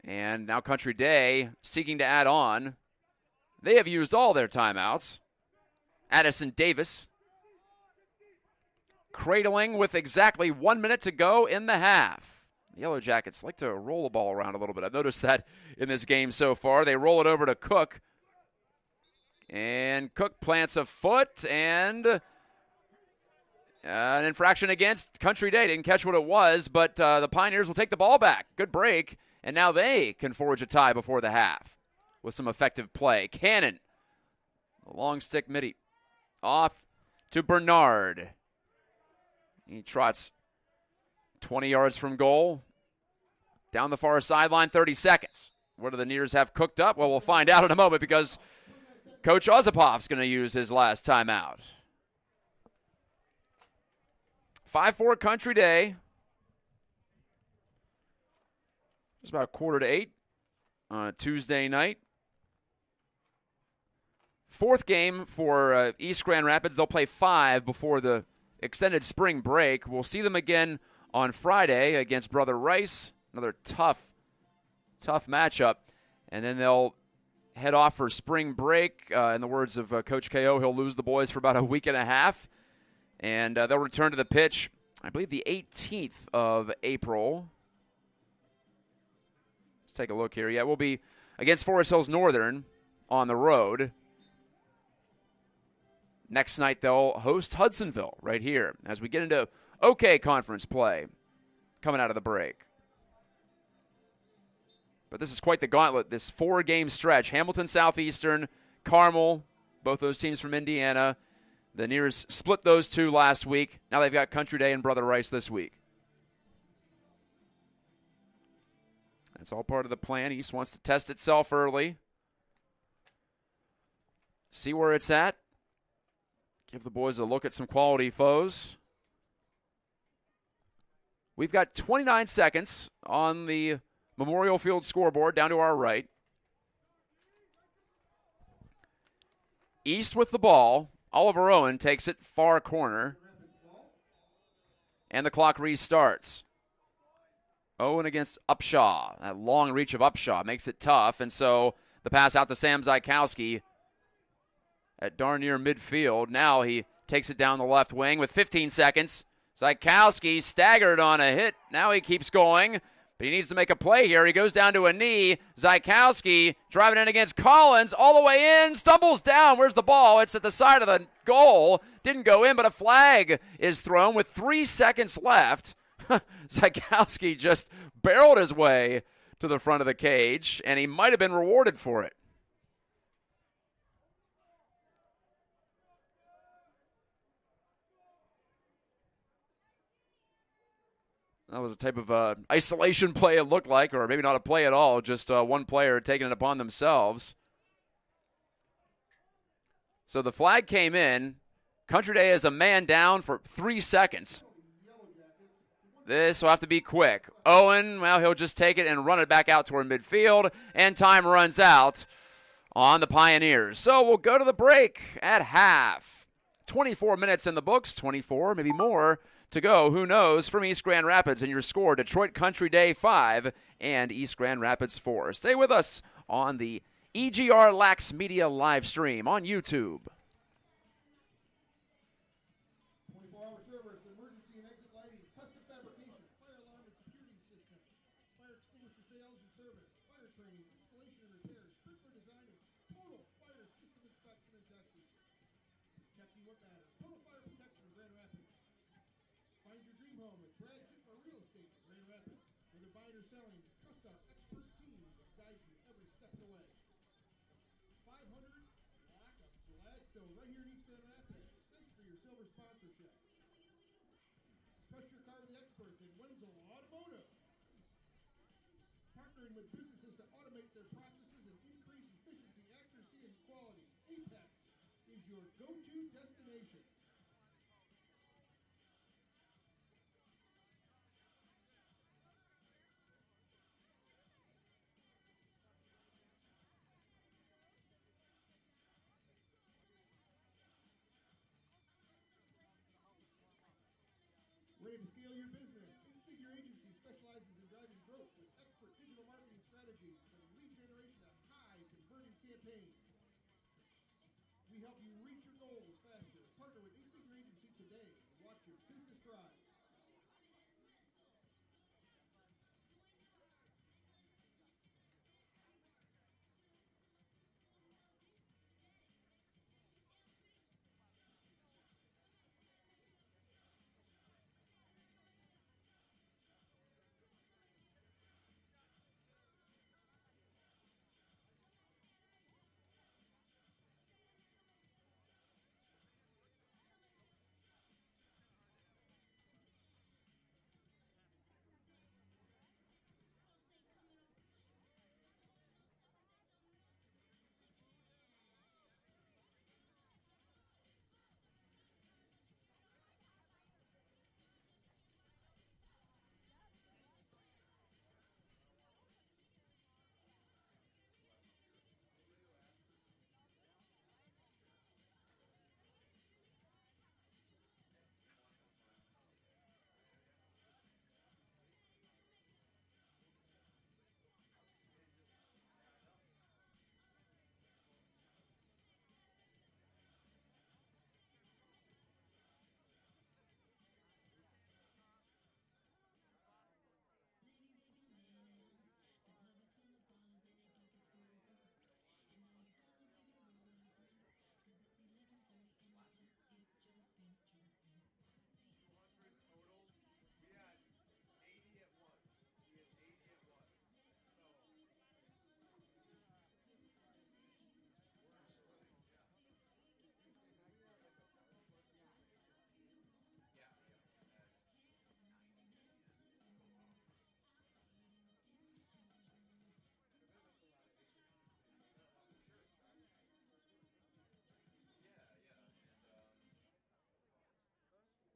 And now Country Day seeking to add on. They have used all their timeouts. Addison Davis cradling with exactly 1 minute to go in the half. The Yellow Jackets like to roll the ball around a little bit. I've noticed that in this game so far. They roll it over to Cook. And Cook plants a foot, and an infraction against Country Day. Didn't catch what it was, but the Pioneers will take the ball back. Good break, and now they can forge a tie before the half with some effective play. Cannon, a long stick midi, off to Bernard. He trots 20 yards from goal, down the far sideline, 30 seconds. What do the Nears have cooked up? Well, we'll find out in a moment because Coach Ozapov's going to use his last timeout. 5-4 Country Day. It's about 7:45 on a Tuesday night. Fourth game for East Grand Rapids. They'll play 5 before the extended spring break. We'll see them again on Friday against Brother Rice. Another tough matchup. And then they'll head off for spring break. In the words of Coach KO, he'll lose the boys for about a week and a half. And they'll return to the pitch, I believe, the 18th of April. Let's take a look here. Yeah, we'll be against Forest Hills Northern on the road. Next night, they'll host Hudsonville right here as we get into OK conference play coming out of the break. But this is quite the gauntlet, this 4-game stretch. Hamilton Southeastern, Carmel, both those teams from Indiana. The Nears split those two last week. Now they've got Country Day and Brother Rice this week. That's all part of the plan. East wants to test itself early. See where it's at. Give the boys a look at some quality foes. We've got 29 seconds on the Memorial Field scoreboard down to our right. East with the ball. Oliver Owen takes it far corner. And the clock restarts. Owen against Upshaw. That long reach of Upshaw makes it tough. And so the pass out to Sam Zykowski at darn near midfield. Now he takes it down the left wing with 15 seconds. Zykowski staggered on a hit. Now he keeps going. But he needs to make a play here. He goes down to a knee. Zykowski driving in against Collins. All the way in. Stumbles down. Where's the ball? It's at the side of the goal. Didn't go in, but a flag is thrown with 3 seconds left. Zykowski just barreled his way to the front of the cage, and he might have been rewarded for it. That was a type of isolation play it looked like, or maybe not a play at all, just one player taking it upon themselves. So the flag came in. Country Day is a man down for 3 seconds. This will have to be quick. Owen, well, he'll just take it and run it back out toward midfield, and time runs out on the Pioneers. So we'll go to the break at half. 24 minutes in the books, 24, maybe more to go, who knows, from East Grand Rapids. And your score, Detroit Country Day 5 and East Grand Rapids 4. Stay with us on the EGR Lax Media live stream on YouTube.
24-hour service, emergency and exit lighting, custom fabrication, fire alarm and security system, fire extinguisher sales and service, fire training, installation and repairs, sprinkler design, and total fire system inspection and testing. Protecting what matters. Total fire protection in Grand Rapids. Find your dream home with Brad Gajtka Real Estate in Grand Rapids. Whether buying or selling, trust us, expert team that guides you every step of the way. 500 Lack of Gladstone right here in East Grand Rapids. Thanks for your silver sponsorship. Trust your car to the experts in Wenzel Automotive. Partnering with businesses to automate their processes and increase efficiency, accuracy, and quality. Apex is your go-to destination. Ready to scale your business? Eight-figure agency specializes in driving growth with expert digital marketing strategies and lead generation of high-converting campaigns. We help you reach your goals faster. Partner with Eight-Figure Agency today and watch your business try.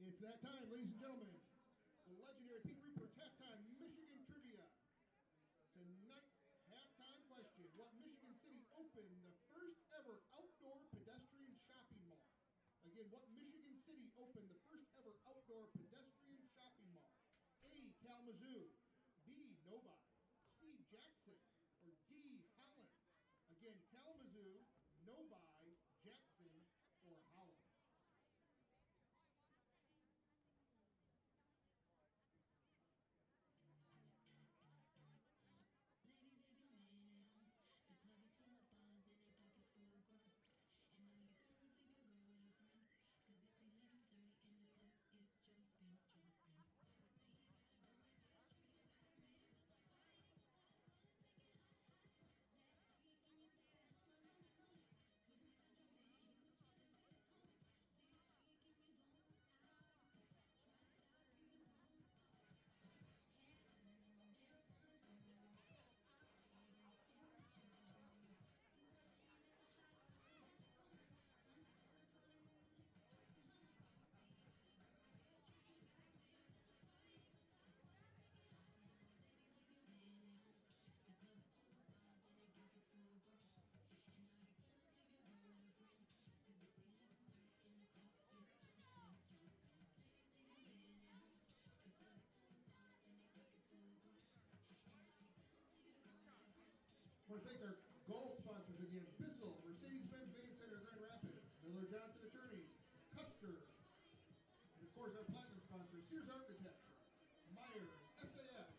It's that time, ladies and gentlemen. The legendary Pete Rupert halftime Michigan trivia. Tonight's halftime question: what Michigan City opened the first ever outdoor pedestrian shopping mall? Again, what Michigan City opened the first ever outdoor pedestrian shopping mall? A. Kalamazoo, B. Novi, C. Jackson, or D. Holland? Again, Kalamazoo, Novi, Jackson, or Holland? I want to thank our gold sponsors again: Bissell, Mercedes-Benz Van Center, Grand Rapids, Miller Johnson Attorney, Custer, and of course our platinum sponsor, Sears Architecture, Meyer, SAS.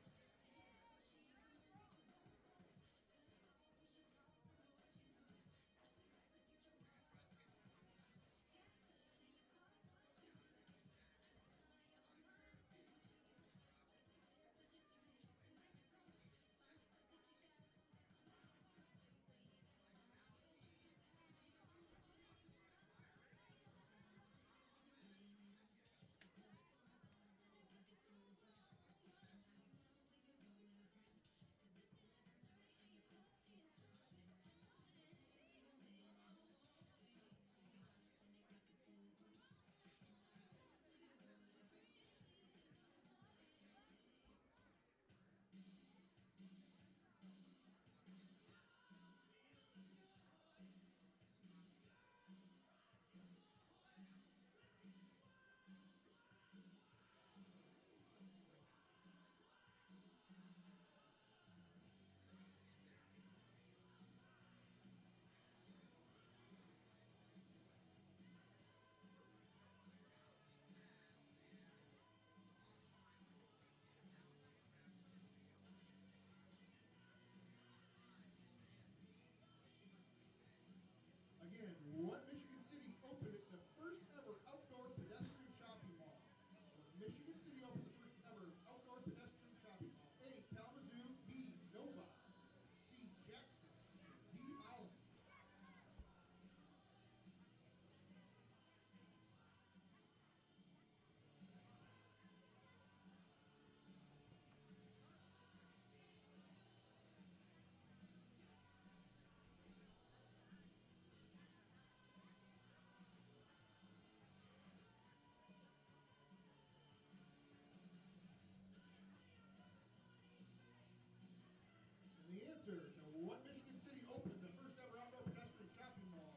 answer to what Michigan City opened the first ever outdoor pedestrian shopping mall?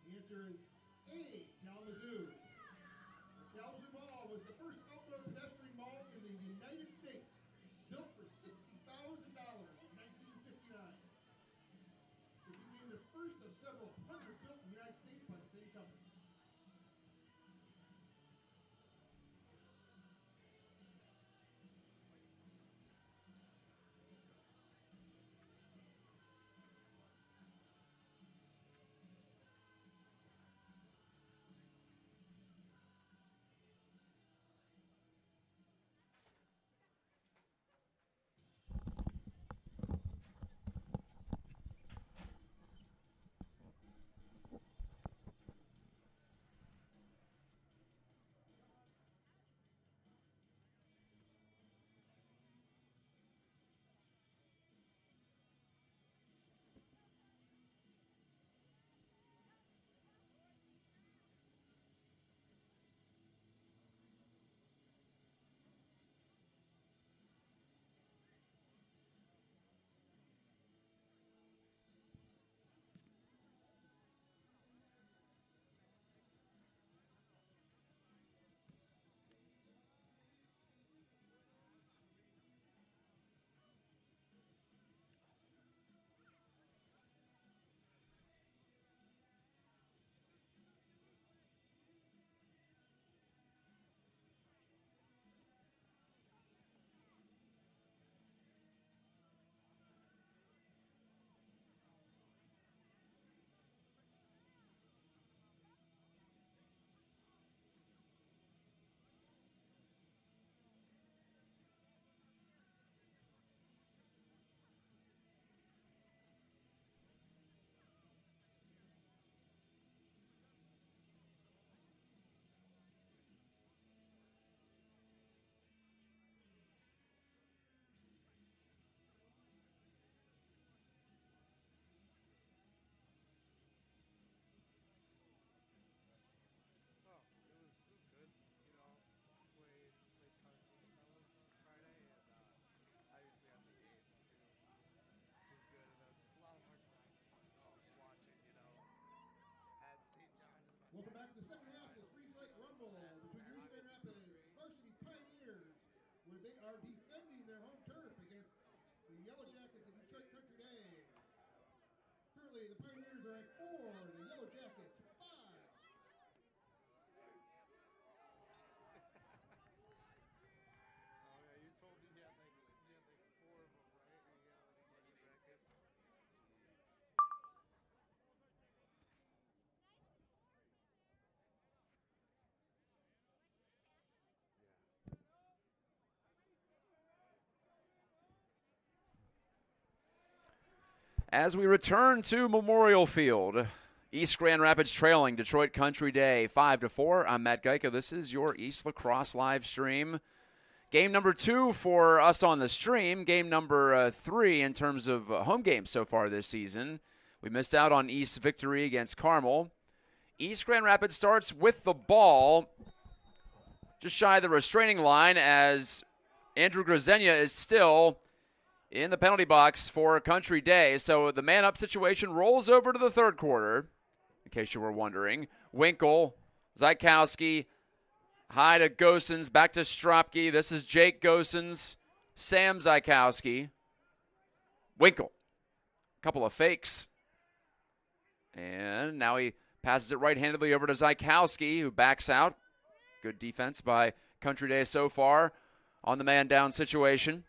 The answer is A, Kalamazoo. The Kalamazoo Mall was the first outdoor pedestrian mall in the United States, built for $60,000 in 1959. It became the first of several hundred built in the United States by the same company.
Oh, it was good. You know, played cards with the fellas on Friday, and obviously on the games too, which was good. And just a lot of more time to watching. You know, had St. John in my
Welcome back to the
fantasy
second half of this
finals,
Reese Lake Rumble
and
between
they're
East Grand
obviously
Rapids
doing great.
varsity Pioneers, where they are defending their home turf against the Yellow Jackets of Detroit Country Day. Currently, the Pioneers are at 4, the Yellow Jackets 5.
Oh yeah, you told me you had like four of them, right? You got like a money bracket. Jeez. Yeah.
As we return to Memorial Field, East Grand Rapids trailing Detroit Country Day 5-4. I'm Matt Gajtka. This is your East Lacrosse live stream. Game number 2 for us on the stream. Game number 3 in terms of home games so far this season. We missed out on East's victory against Carmel. East Grand Rapids starts with the ball just shy of the restraining line as Andrew Grazenia is still in the penalty box for Country Day. So the man-up situation rolls over to the third quarter, in case you were wondering. Winkle, Zykowski, high to Gosens, back to Stropke. This is Jake Gosens, Sam Zykowski. Winkle, couple of fakes. And now he passes it right-handedly over to Zykowski, who backs out. Good defense by Country Day so far on the man-down situation.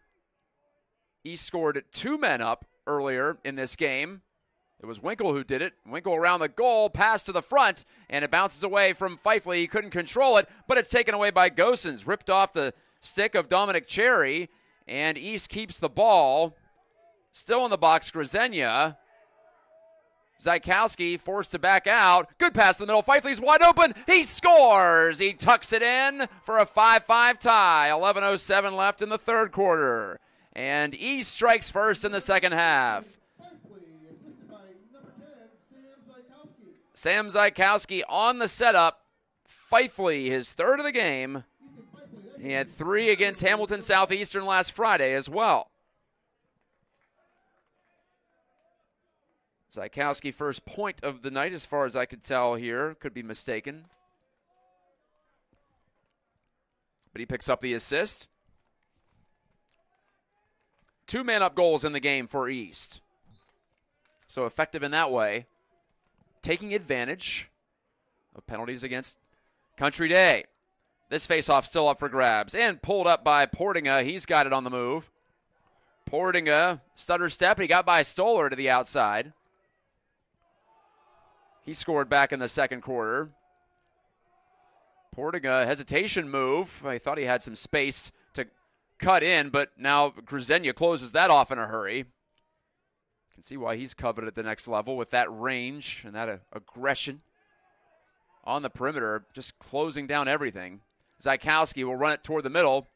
East scored 2 men up earlier in this game. It was Winkle who did it. Winkle around the goal, pass to the front, and it bounces away from Fifley. He couldn't control it, but it's taken away by Gosens. Ripped off the stick of Dominic Cherry, and East keeps the ball. Still in the box, Grazenia. Zykowski forced to back out. Good pass in the middle. Fifley's wide open. He scores. He tucks it in for a 5-5 tie. 11:07 left in the third quarter. And East strikes first in the second half.
Fifley, assisted by number 10, Sam Zykowski.
Sam Zykowski on the setup. Fifley, his third of the game.
Ethan Fifley,
He had 3 against Hamilton Southeastern last Friday as well. Zykowski first point of the night as far as I could tell here. Could be mistaken. But he picks up the assist. 2 man-up goals in the game for East. So effective in that way. Taking advantage of penalties against Country Day. This faceoff still up for grabs and pulled up by Portinga. He's got it on the move. Portinga, stutter step. He got by Stoller to the outside. He scored back in the second quarter. Portinga, hesitation move. I thought he had some space to cut in, but now Grzenia closes that off in a hurry. You can see why he's coveted at the next level with that range and that aggression on the perimeter, just closing down everything. Zykowski will run it toward the middle.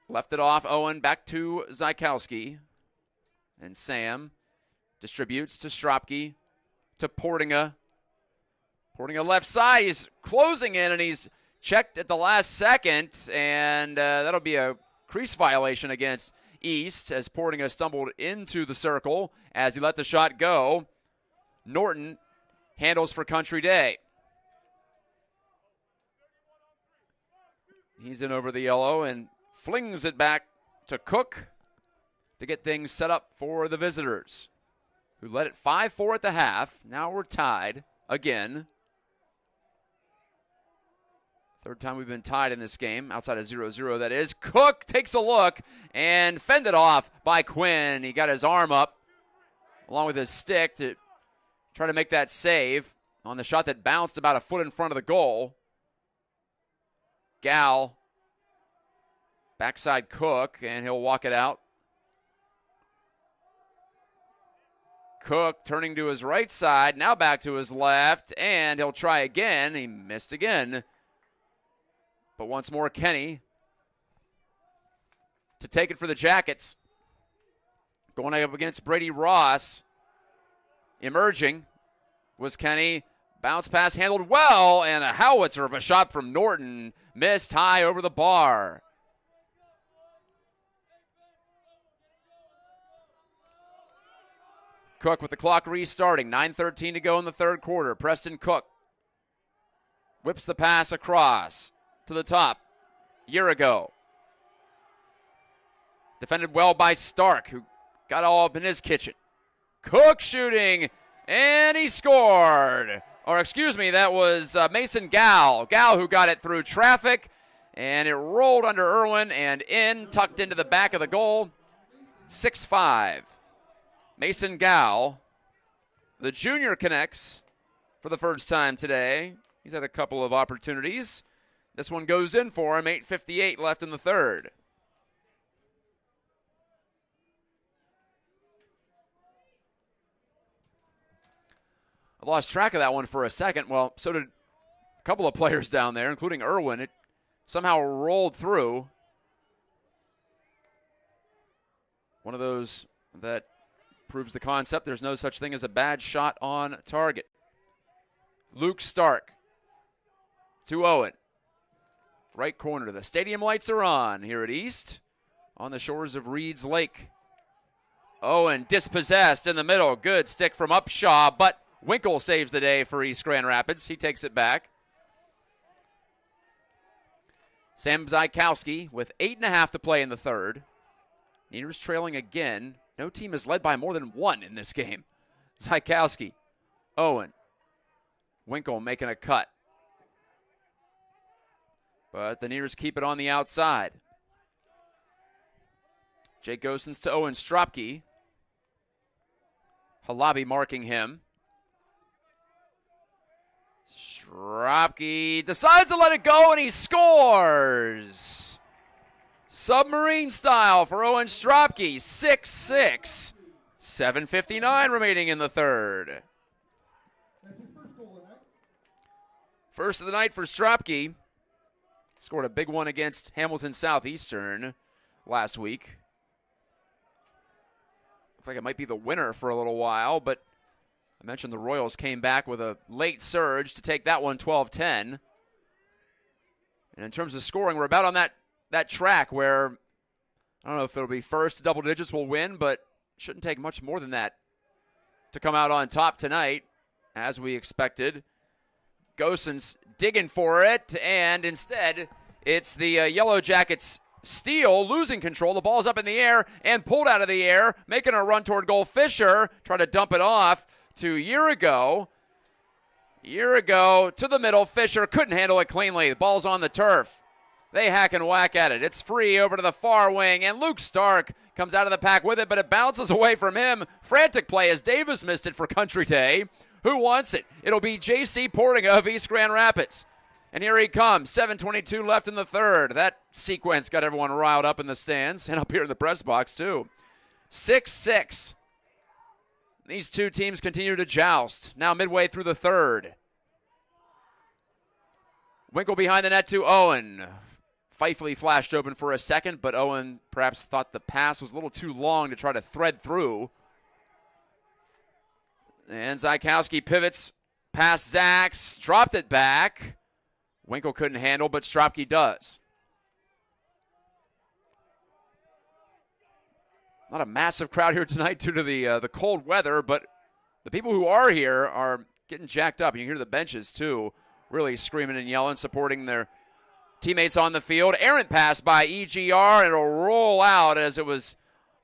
Left it off, Owen, back to Zykowski. And Sam distributes to Stropke, to Portinga. Portinga left side, he's closing in, and he's checked at the last second, and that'll be a crease violation against East as Portinga stumbled into the circle as he let the shot go. Norton handles for Country Day. He's in over the yellow and flings it back to Cook to get things set up for the visitors, who led it 5-4 at the half. Now we're tied again. Third time we've been tied in this game, outside of 0-0 that is. Cook takes a look and fended off by Quinn. He got his arm up along with his stick to try to make that save on the shot that bounced about a foot in front of the goal. Gal, backside Cook, and he'll walk it out. Cook turning to his right side, now back to his left, and he'll try again. He missed again. But once more, Kenny to take it for the Jackets. Going up against Brady Ross. Emerging was Kenny. Bounce pass handled well, and a howitzer of a shot from Norton. Missed high over the bar. Cook with the clock restarting. 9:13 to go in the third quarter. Preston Cook whips the pass across to the top. Year ago. Defended well by Stark, who got all up in his kitchen. Cook shooting, and he scored. Or excuse me, that was Mason Gal. Gal who got it through traffic, and it rolled under Irwin and in, tucked into the back of the goal. 6-5. Mason Gal, the junior, connects for the first time today. He's had a couple of opportunities. This one goes in for him, 8:58 left in the third. I lost track of that one for a second. Well, so did a couple of players down there, including Irwin. It somehow rolled through. One of those that proves the concept. There's no such thing as a bad shot on target. Luke Stark to Owen. Right corner. The stadium lights are on here at East on the shores of Reed's Lake. Owen dispossessed in the middle. Good stick from Upshaw, but Winkle saves the day for East Grand Rapids. He takes it back. Sam Zykowski with 8.5 to play in the third. Neaters trailing again. No team is led by more than one in this game. Zykowski, Owen, Winkle making a cut. But the Neaters keep it on the outside. Jake Gosens to Owen Stropke. Halabi marking him. Stropke decides to let it go, and he scores. Submarine style for Owen Stropke, 6-6. 7:59 remaining in the third. First of the night for Stropke. Scored a big one against Hamilton Southeastern last week. Looks like it might be the winner for a little while, but I mentioned the Royals came back with a late surge to take that one 12-10. And in terms of scoring, we're about on that track where I don't know if it'll be first double digits will win, but shouldn't take much more than that to come out on top tonight, as we expected. Gosens digging for it, and instead it's the Yellow Jackets steal, losing control. The ball's up in the air and pulled out of the air, making a run toward goal. Fisher trying to dump it off to Year-Ago to the middle. Fisher couldn't handle it cleanly. The ball's on the turf. They hack and whack at it. It's free over to the far wing, and Luke Stark comes out of the pack with it, but it bounces away from him. Frantic play as Davis missed it for Country Day. Who wants it? It'll be J.C. Portinga of East Grand Rapids. And here he comes, 7:22 left in the third. That sequence got everyone riled up in the stands and up here in the press box too. 6-6. These two teams continue to joust. Now midway through the third. Winkle behind the net to Owen. Fifely flashed open for a second, but Owen perhaps thought the pass was a little too long to try to thread through. And Zykowski pivots past Zachs, dropped it back. Winkle couldn't handle, but Stropke does. Not a massive crowd here tonight due to the cold weather, but the people who are here are getting jacked up. You can hear the benches, too, really screaming and yelling, supporting their teammates on the field. Errant pass by EGR, and it'll roll out as it was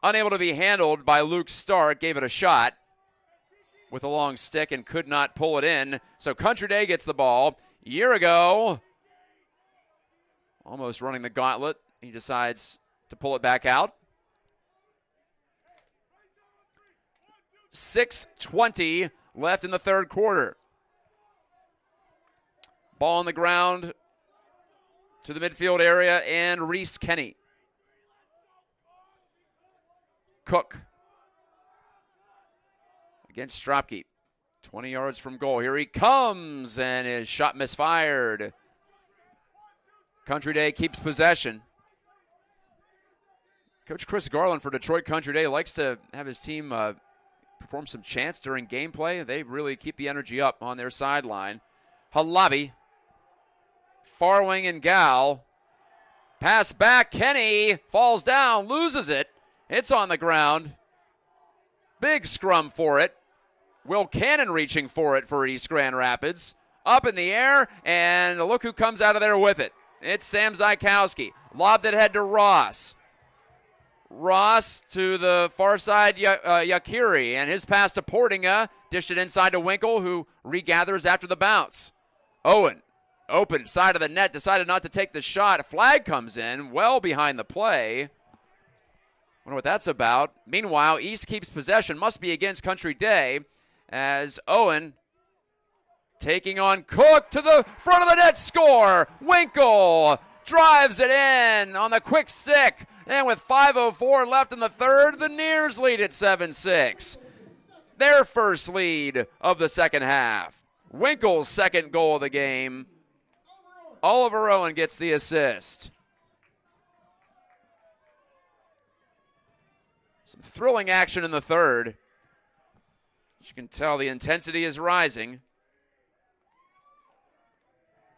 unable to be handled by Luke Stark. Gave it a shot with a long stick and could not pull it in. So Country Day gets the ball. Year-Ago, almost running the gauntlet. He decides to pull it back out. 6:20 left in the third quarter. Ball on the ground to the midfield area, and Reese Kenny. Cook against Stropke. 20 yards from goal. Here he comes, and his shot misfired. Country Day keeps possession. Coach Chris Garland for Detroit Country Day likes to have his team perform some chants during gameplay. They really keep the energy up on their sideline. Halabi, far wing and Gal. Pass back, Kenny falls down, loses it. It's on the ground. Big scrum for it. Will Cannon reaching for it for East Grand Rapids. Up in the air, and look who comes out of there with it. It's Sam Zykowski. Lobbed it ahead to Ross. Ross to the far side, Yakiri, and his pass to Portinga. Dished it inside to Winkle, who regathers after the bounce. Owen, open side of the net, decided not to take the shot. A flag comes in, well behind the play. Wonder what that's about. Meanwhile, East keeps possession. Must be against Country Day, as Owen taking on Cook to the front of the net. Score! Winkle drives it in on the quick stick. And with 5:04 left in the third, the Nears lead at 7-6. Their first lead of the second half. Winkle's second goal of the game. Oliver Owen gets the assist. Some thrilling action in the third. As you can tell, the intensity is rising.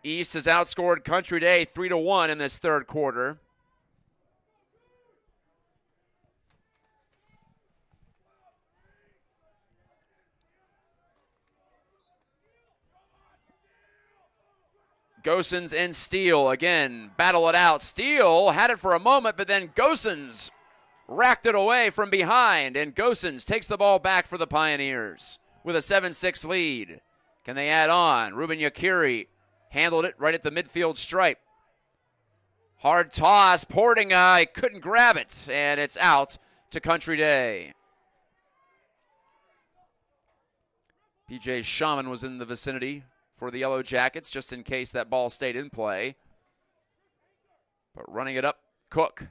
East has outscored Country Day 3-1 in this third quarter. Gosens and Steele again battle it out. Steele had it for a moment, but then Gosens racked it away from behind, and Gosens takes the ball back for the Pioneers with a 7-6 lead. Can they add on? Ruben Yakiri handled it right at the midfield stripe. Hard toss. Portinga couldn't grab it, and it's out to Country Day. PJ Shaman was in the vicinity for the Yellow Jackets, just in case that ball stayed in play. But running it up, Cook.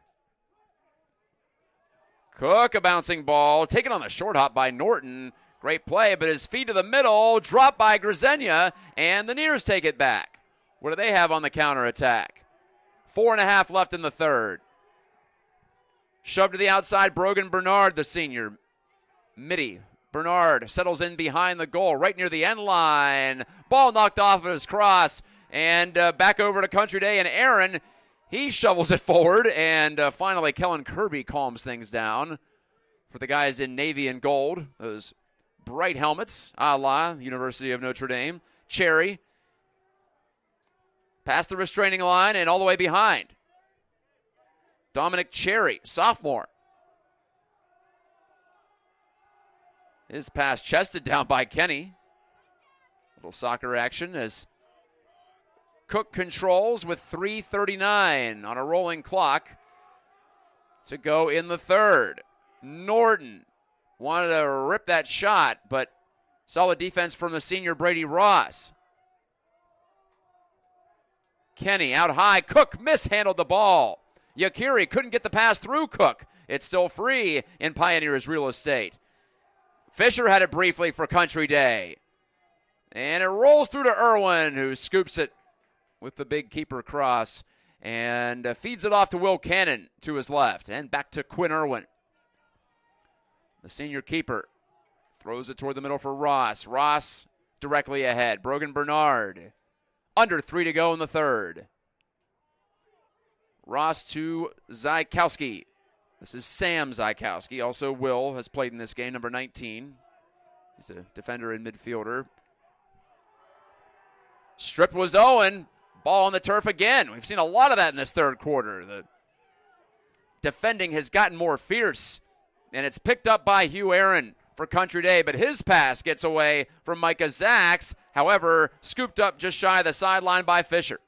Cook, a bouncing ball, taken on the short hop by Norton. Great play, but his feet to the middle, dropped by Grzenia, and the Nears take it back. What do they have on the counterattack? 4.5 left in the third. Shoved to the outside, Brogan Bernard, the senior. Midi. Bernard settles in behind the goal, right near the end line. Ball knocked off of his cross, and back over to Country Day, and Aaron, He shovels it forward, and finally Kellen Kirby calms things down for the guys in navy and gold. Those bright helmets, a la University of Notre Dame. Cherry past the restraining line and all the way behind. Dominic Cherry, sophomore. His pass chested down by Kenny. Little soccer action as Cook controls with 3:39 on a rolling clock to go in the third. Norton wanted to rip that shot, but solid defense from the senior Brady Ross. Kenny out high. Cook mishandled the ball. Yakiri couldn't get the pass through Cook. It's still free in Pioneers real estate. Fisher had it briefly for Country Day. And it rolls through to Irwin, who scoops it with the big keeper cross and feeds it off to Will Cannon to his left and back to Quinn Irwin. The senior keeper throws it toward the middle for Ross. Ross directly ahead. Brogan Bernard. Under 3 to go in the third. Ross to Zykowski. This is Sam Zykowski. Also Will has played in this game, number 19. He's a defender and midfielder. Stripped was Owen. Ball on the turf again. We've seen a lot of that in this third quarter. The defending has gotten more fierce, and it's picked up by Hugh Aaron for Country Day, but his pass gets away from Micah Zacks. However, scooped up just shy of the sideline by Fisher.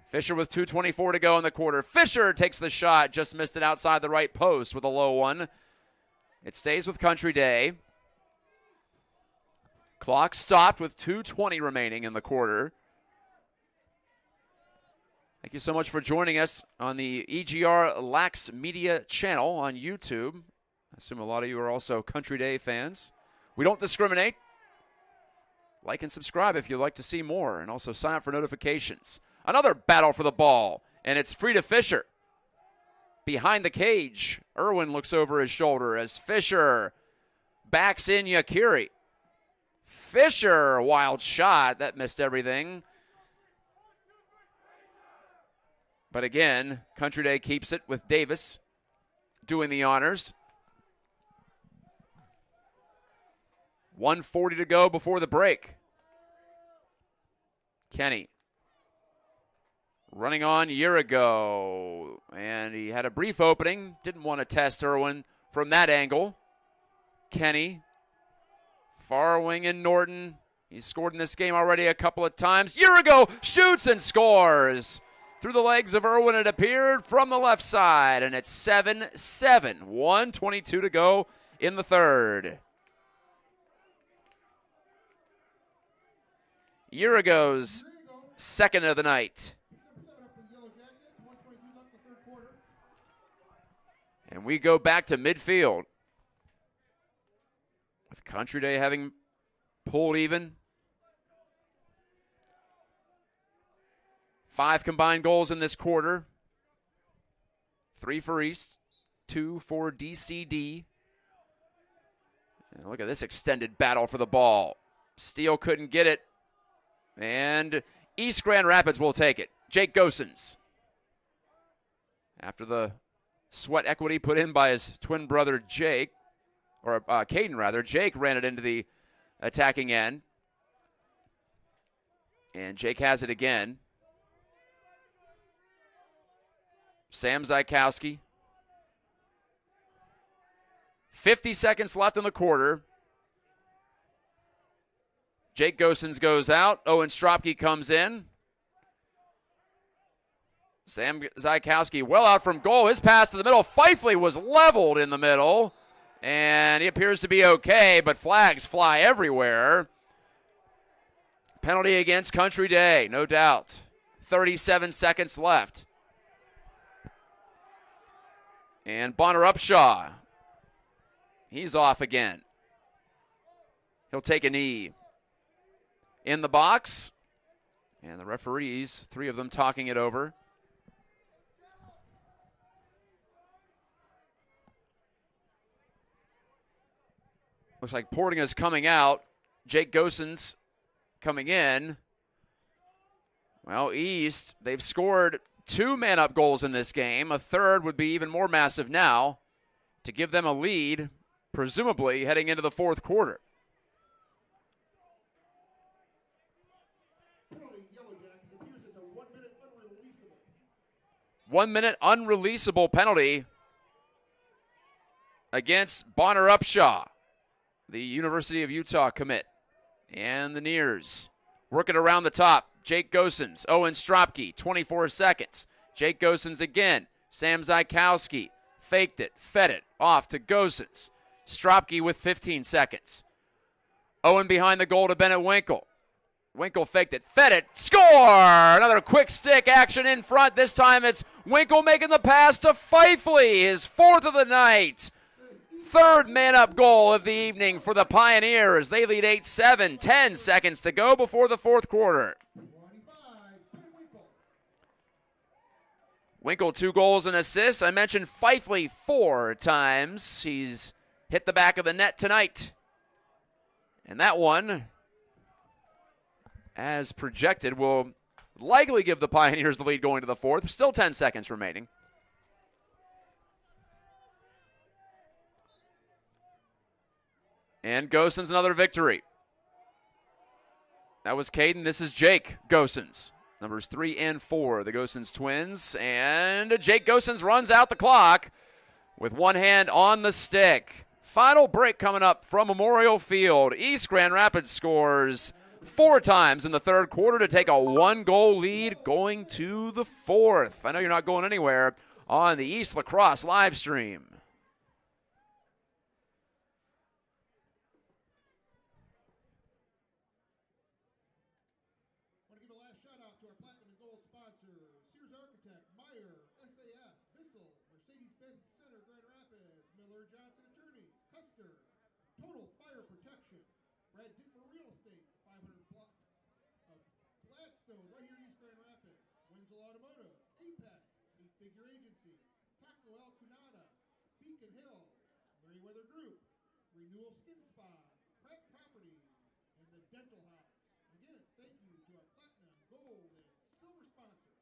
Fisher with 2:24 to go in the quarter. Fisher takes the shot, just missed it outside the right post with a low one. It stays with Country Day. Clock stopped with 2:20 remaining in the quarter. Thank you so much for joining us on the EGR Lax Media channel on YouTube. I assume a lot of you are also Country Day fans. We don't discriminate. Like and subscribe if you'd like to see more, and also sign up for notifications. Another battle for the ball, and it's free to Fisher. Behind the cage, Irwin looks over his shoulder as Fisher backs in Yakiri. Fisher, wild shot. That missed everything. But again, Country Day keeps it with Davis doing the honors. 1:40 to go before the break. Kenny running on a year ago, and he had a brief opening. Didn't want to test Irwin from that angle. Kenny, far wing in Norton. He's scored in this game already a couple of times. Year ago, shoots and scores. Through the legs of Irwin, it appeared from the left side, and it's 7-7. 1:22 to go in the third. Year ago's second of the night. And we go back to midfield with Country Day having pulled even. 5 combined goals in this quarter. 3 for East, 2 for DCD. And look at this extended battle for the ball. Steele couldn't get it. And East Grand Rapids will take it. Jake Gosens. After the sweat equity put in by his twin brother Jake, or Caden rather, Jake ran it into the attacking end. And Jake has it again. Sam Zykowski. 50 seconds left in the quarter. Jake Gosens goes out. Owen Stropke comes in. Sam Zykowski well out from goal. His pass to the middle. Fifely was leveled in the middle. And he appears to be okay, but flags fly everywhere. Penalty against Country Day, no doubt. 37 seconds left. And Bonner Upshaw, he's off again. He'll take a knee. In the box, and the referees, 3 of them talking it over. Looks like Porting is coming out. Jake Gosens coming in. Well, East, they've scored 2 man-up goals in this game. A third would be even more massive now to give them a lead, presumably heading into the fourth quarter.
Penalty, Yellow Jackets. It appears it's a 1 minute unreleasable.
1 minute unreleasable penalty against Bonner Upshaw, the University of Utah commit. And the Nears work it around the top. Jake Gosens, Owen Stropke, 24 seconds. Jake Gosens again. Sam Zykowski faked it, fed it, off to Gosens. Stropke with 15 seconds. Owen behind the goal to Bennett Winkle. Winkle faked it, fed it, score! Another quick stick action in front. This time it's Winkle making the pass to Fifely, his 4th of the night. 3rd man-up goal of the evening for the Pioneers. They lead 8-7, 10 seconds to go before the fourth quarter.
25, Winkle.
Winkle 2 goals and assists. I mentioned Fifely 4 times. He's hit the back of the net tonight. And that one, as projected, will likely give the Pioneers the lead going to the fourth. Still 10 seconds remaining. And Gosens another victory. That was Caden. This is Jake Gosens. Numbers 3 and 4, the Gosens twins. And Jake Gosens runs out the clock with one hand on the stick. Final break coming up from Memorial Field. East Grand Rapids scores 4 times in the third quarter to take a 1-goal lead going to the fourth. I know you're not going anywhere on the East Lacrosse live stream.
Want to give a last shout out to our platinum and gold sponsors: Sears Architect, Meyer, SAS, Bissell, Mercedes-Benz Center, Grand Rapids, Miller Johnson Attorneys, Custer, Total Fire Protection, Brad Dittmer Real Estate, 500 block of Gladstone, right here in East Grand Rapids, Wenzel Automotive, Apex, 8-Figure Agency, Taco El Cunada, Beacon Hill, Meriwether Group, Renewal Skin Spa, Pratt Properties, and the Dental House. Again, thank you to our platinum, gold, and silver sponsors.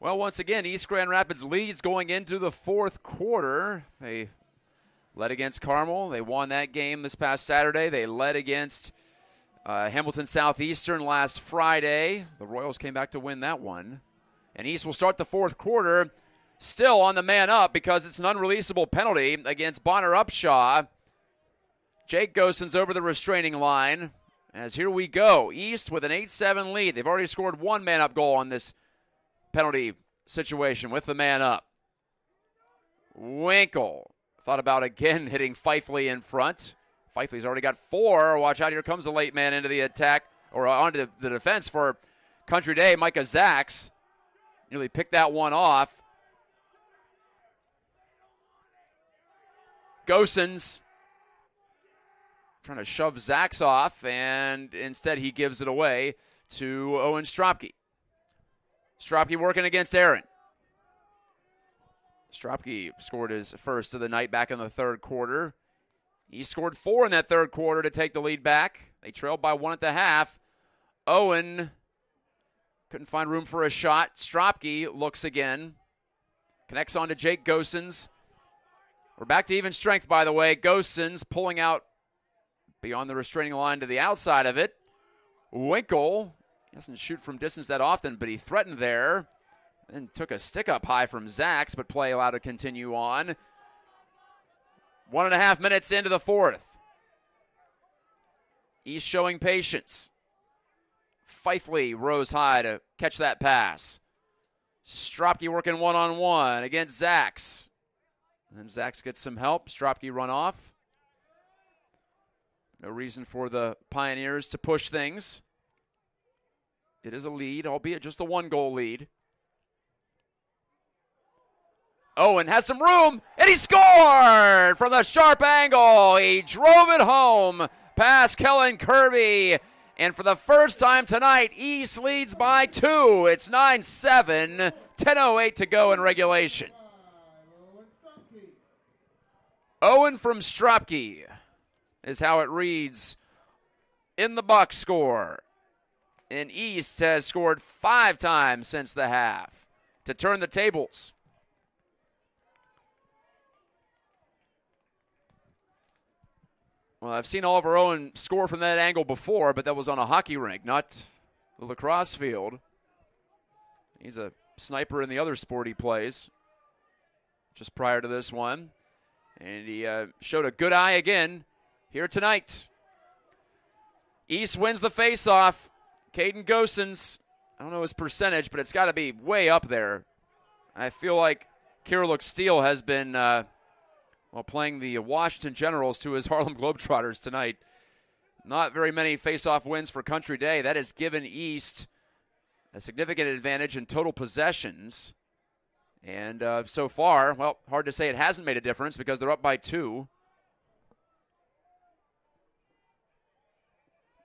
Well, once again, East Grand Rapids leads going into the fourth quarter. They led against Carmel. They won that game this past Saturday. They led against Hamilton Southeastern last Friday. The Royals came back to win that one. And East will start the fourth quarter still on the man up because it's an unreleasable penalty against Bonner Upshaw. Jake Gosens over the restraining line. As here we go. East with an 8-7 lead. They've already scored 1 man-up goal on this penalty situation with the man up. Winkle thought about again hitting Fifely in front. Fifely's already got 4. Watch out, here comes the late man into the attack, or onto the defense for Country Day. Micah Zaks nearly picked that one off. Gosens trying to shove Zaks off, and instead he gives it away to Owen Stropke. Stropke working against Aaron. Stropke scored his first of the night back in the third quarter. He scored 4 in that third quarter to take the lead back. They trailed by 1 at the half. Owen couldn't find room for a shot. Stropke looks again. Connects on to Jake Gosens. We're back to even strength, by the way. Gosens pulling out beyond the restraining line to the outside of it. Winkle. He doesn't shoot from distance that often, but he threatened there. Then took a stick up high from Zaks, but play allowed to continue on. 1.5 minutes into the fourth. East showing patience. Fifely rose high to catch that pass. Stropke working one-on-one against Zaks. And Zaks gets some help. Stropke run off. No reason for the Pioneers to push things. It is a lead, albeit just a 1-goal lead. Owen has some room, and he scored from the sharp angle. He drove it home past Kellen Kirby. And for the first time tonight, East leads by 2. It's 9-7, 10:08 to go in regulation. Owen from Stropke is how it reads in the box score. And East has scored 5 times since the half to turn the tables. Well, I've seen Oliver Owen score from that angle before, but that was on a hockey rink, not the lacrosse field. He's a sniper in the other sport he plays, just prior to this one. And he showed a good eye again here tonight. East wins the faceoff. Caden Gosens, I don't know his percentage, but it's got to be way up there. I feel like Kirilluk Steele has been playing the Washington Generals to his Harlem Globetrotters tonight. Not very many face-off wins for Country Day. That has given East a significant advantage in total possessions. And so far, well, hard to say it hasn't made a difference because they're up by 2.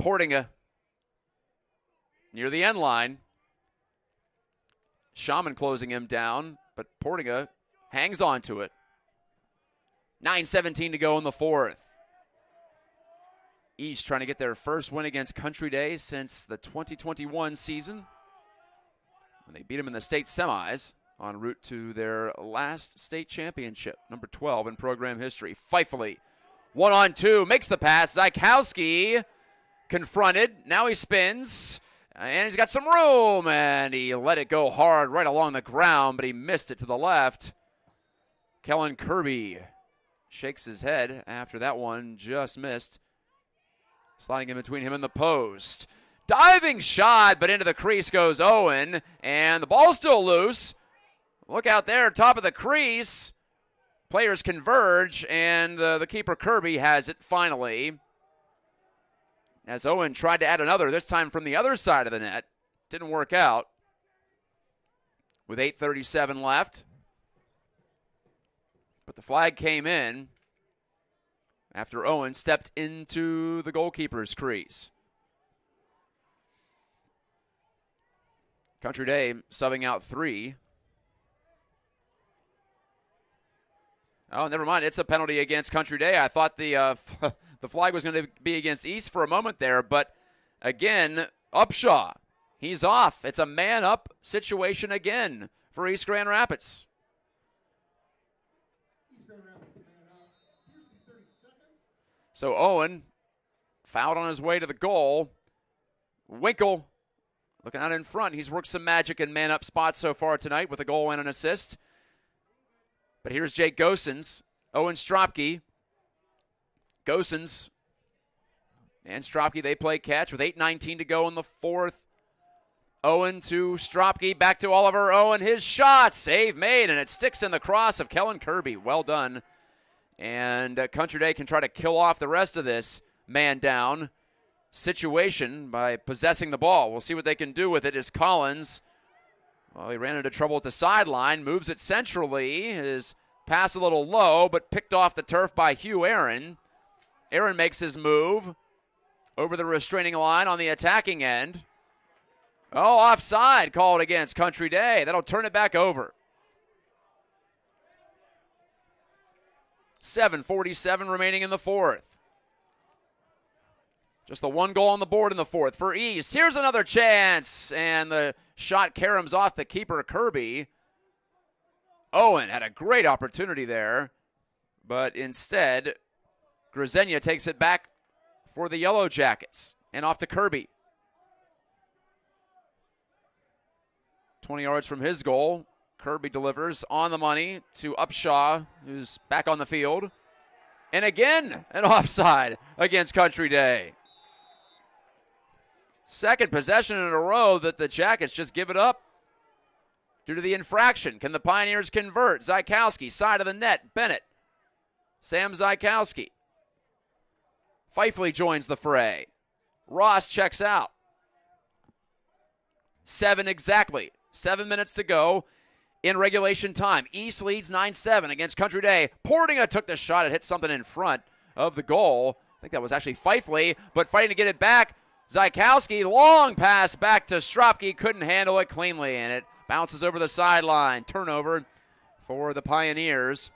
Portinga near the end line. Shaman closing him down, but Portinga hangs on to it. 9:17 to go in the 4th. East trying to get their first win against Country Day since the 2021 season, when they beat them in the state semis en route to their last state championship, number 12 in program history. Fifely, 1-on-2, makes the pass. Zykowski confronted. Now he spins, and he's got some room, and he let it go hard right along the ground, but he missed it to the left. Kellen Kirby shakes his head after that one just missed. Sliding in between him and the post. Diving shot, but into the crease goes Owen, and the ball's still loose. Look out there, top of the crease. Players converge, and the keeper Kirby has it finally. As Owen tried to add another, this time from the other side of the net. Didn't work out. With 8:37 left. But the flag came in after Owen stepped into the goalkeeper's crease. Country Day subbing out 3. Oh, never mind. It's a penalty against Country Day. I thought the the flag was going to be against East for a moment there, but again, Upshaw, he's off. It's a man-up situation again for East Grand Rapids. So Owen fouled on his way to the goal. Winkle looking out in front. He's worked some magic in man-up spots so far tonight with a goal and an assist. But here's Jake Gosens, Owen Stropke. Gosens and Stropke, they play catch with 8:19 to go in the 4th. Owen to Stropke, back to Oliver Owen. His shot, save made, and it sticks in the cross of Kellen Kirby. Well done. And Country Day can try to kill off the rest of this man-down situation by possessing the ball. We'll see what they can do with it as Collins, well, he ran into trouble at the sideline, moves it centrally. His pass a little low, but picked off the turf by Hugh Aaron. Aaron makes his move over the restraining line on the attacking end. Oh, offside called against Country Day. That'll turn it back over. 7:47 remaining in the 4th. Just the 1 goal on the board in the 4th for East. Here's another chance, and the shot caroms off the keeper, Kirby. Owen had a great opportunity there, but instead, Grisenia takes it back for the Yellow Jackets, and off to Kirby. 20 yards from his goal, Kirby delivers on the money to Upshaw, who's back on the field. And again, an offside against Country Day. Second possession in a row that the Jackets just give it up due to the infraction. Can the Pioneers convert? Zykowski, side of the net. Bennett. Sam Zykowski. Fifely joins the fray. Ross checks out. 7 exactly. 7 minutes to go in regulation time. East leads 9-7 against Country Day. Portinga took the shot. It hit something in front of the goal. I think that was actually Fifely, but fighting to get it back. Zykowski, long pass back to Stropke. Couldn't handle it cleanly, and it bounces over the sideline. Turnover for the Pioneers.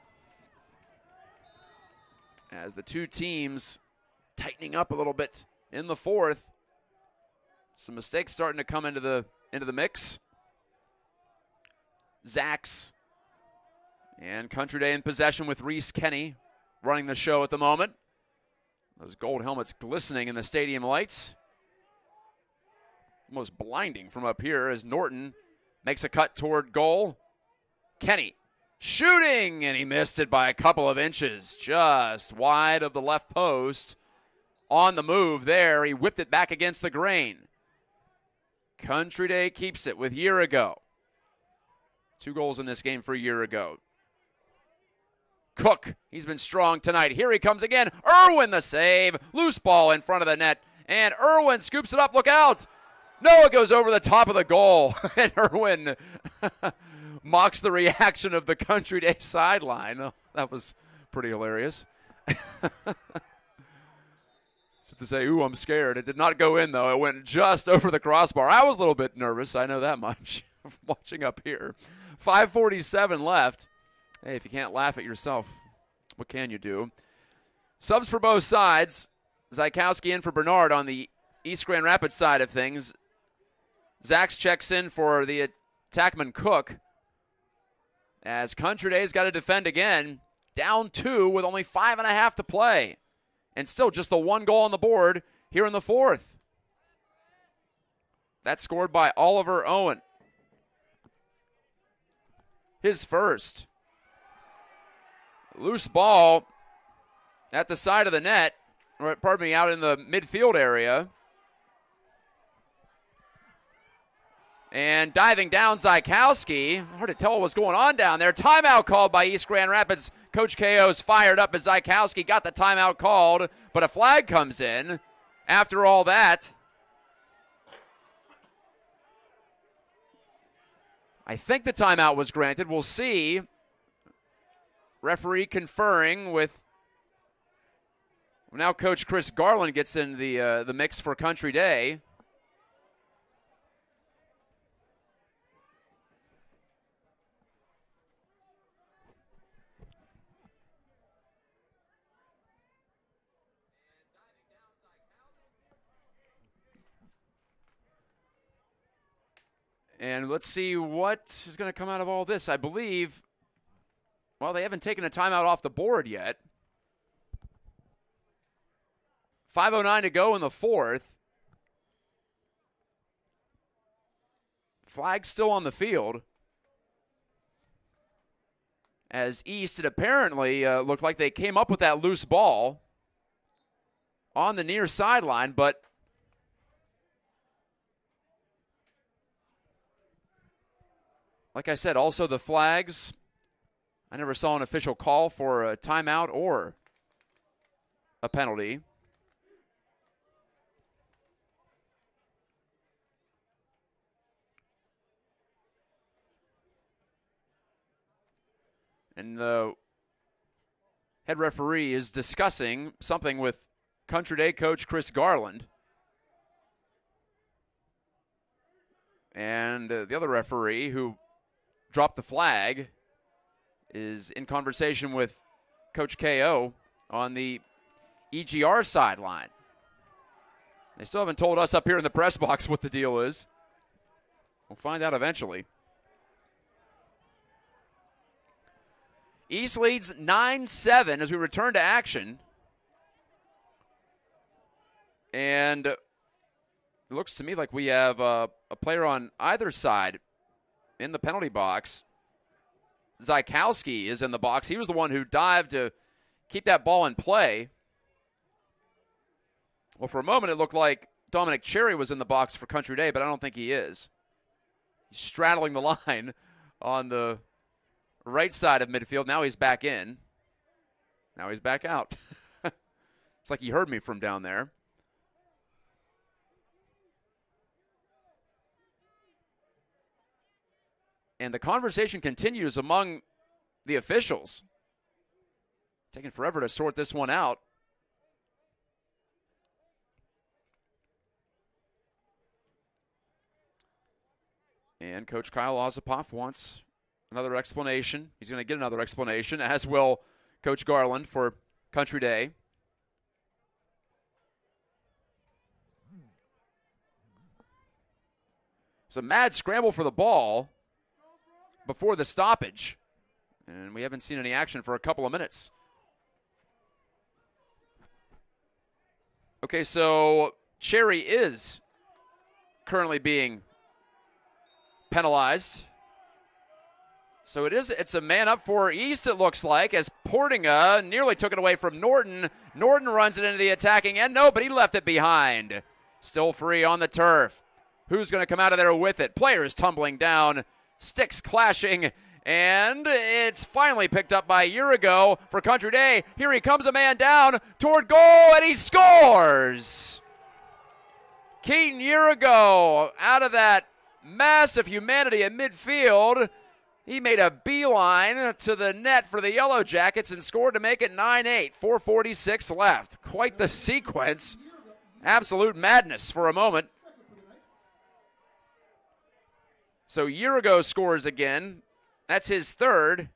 As the two teams tightening up a little bit in the fourth. Some mistakes starting to come into the mix. Zax and Country Day in possession with Reese Kenny running the show at the moment. Those gold helmets glistening in the stadium lights. Almost blinding from up here as Norton makes a cut toward goal. Kenny shooting, and he missed it by a couple of inches, just wide of the left post. On the move there, he whipped it back against the grain. Country Day keeps it with year ago. 2 goals in this game for a year ago. Cook, he's been strong tonight. Here he comes again. Irwin the save. Loose ball in front of the net. And Irwin scoops it up. Look out. No, it goes over the top of the goal. And Irwin mocks the reaction of the Country Day sideline. Oh, that was pretty hilarious. Just to say, ooh, I'm scared. It did not go in, though. It went just over the crossbar. I was a little bit nervous. I know that much. Watching up here. 5:47 left. Hey, if you can't laugh at yourself, what can you do? Subs for both sides. Zykowski in for Bernard on the East Grand Rapids side of things. Zax checks in for the attackman Cook. As Country Day's got to defend again. Down 2 with only 5.5 to play. And still just the 1 goal on the board here in the fourth. That's scored by Oliver Owen. His first. Loose ball at the side of the net, or pardon me, out in the midfield area. And diving down, Zykowski. Hard to tell what was going on down there. Timeout called by East Grand Rapids. Coach KO's fired up as Zykowski got the timeout called, but a flag comes in after all that. I think the timeout was granted. We'll see. Referee conferring with, now Coach Chris Garland gets in the mix for Country Day. And let's see what is going to come out of all this. I believe, well, they haven't taken a timeout off the board yet. 5:09 to go in the fourth. Flag still on the field. As East, it apparently looked like they came up with that loose ball on the near sideline, but like I said, also the flags. I never saw an official call for a timeout or a penalty. And the head referee is discussing something with Country Day coach Chris Garland. And the other referee who dropped the flag is in conversation with Coach KO on the EGR sideline. They still haven't told us up here in the press box what the deal is. We'll find out eventually. East leads 9-7 as we return to action. And it looks to me like we have a player on either side in the penalty box. Zykowski is in the box. He was the one who dived to keep that ball in play. Well, for a moment it looked like Dominic Cherry was in the box for Country Day, but I don't think he is. He's straddling the line on the right side of midfield. Now he's back in. Now he's back out. It's like he heard me from down there. And the conversation continues among the officials. Taking forever to sort this one out. And Coach Kyle Ozapoff wants another explanation. He's going to get another explanation, as will Coach Garland for Country Day. It's a mad scramble for the ball before the stoppage. And we haven't seen any action for a couple of minutes. Okay, so Cherry is currently being penalized. So it's a man up for East, it looks like, as Portinga nearly took it away from Norton. Norton runs it into the attacking end. No, but he left it behind. Still free on the turf. Who's going to come out of there with it? Players tumbling down, sticks clashing, and it's finally picked up by Urigo for Country Day. Here he comes, a man down toward goal, and he scores! Keaton Urigo out of that mass of humanity at midfield. He made a beeline to the net for the Yellow Jackets and scored to make it 9-8. 4:46 left. Quite the sequence. Absolute madness for a moment. So Urigo scores again. That's his third.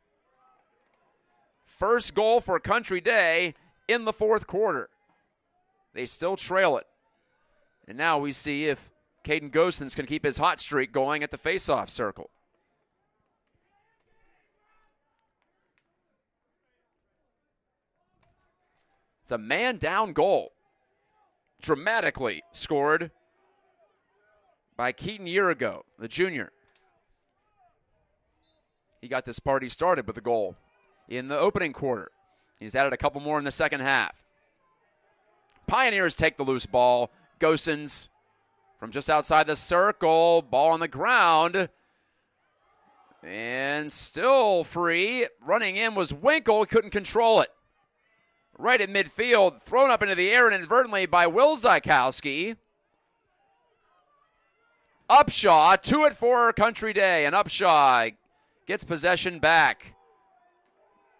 First goal for Country Day in the fourth quarter. They still trail it. And now we see if Caden Gosens can keep his hot streak going at the faceoff circle. It's a man-down goal. Dramatically scored by Keaton Urigo, the junior. He got this party started with a goal in the opening quarter. He's added a couple more in the second half. Pioneers take the loose ball. Gosens from just outside the circle. Ball on the ground. And still free. Running in was Winkle. Couldn't control it. Right at midfield. Thrown up into the air inadvertently by Will Zykowski. Upshaw to it for Country Day. And Upshaw gets possession back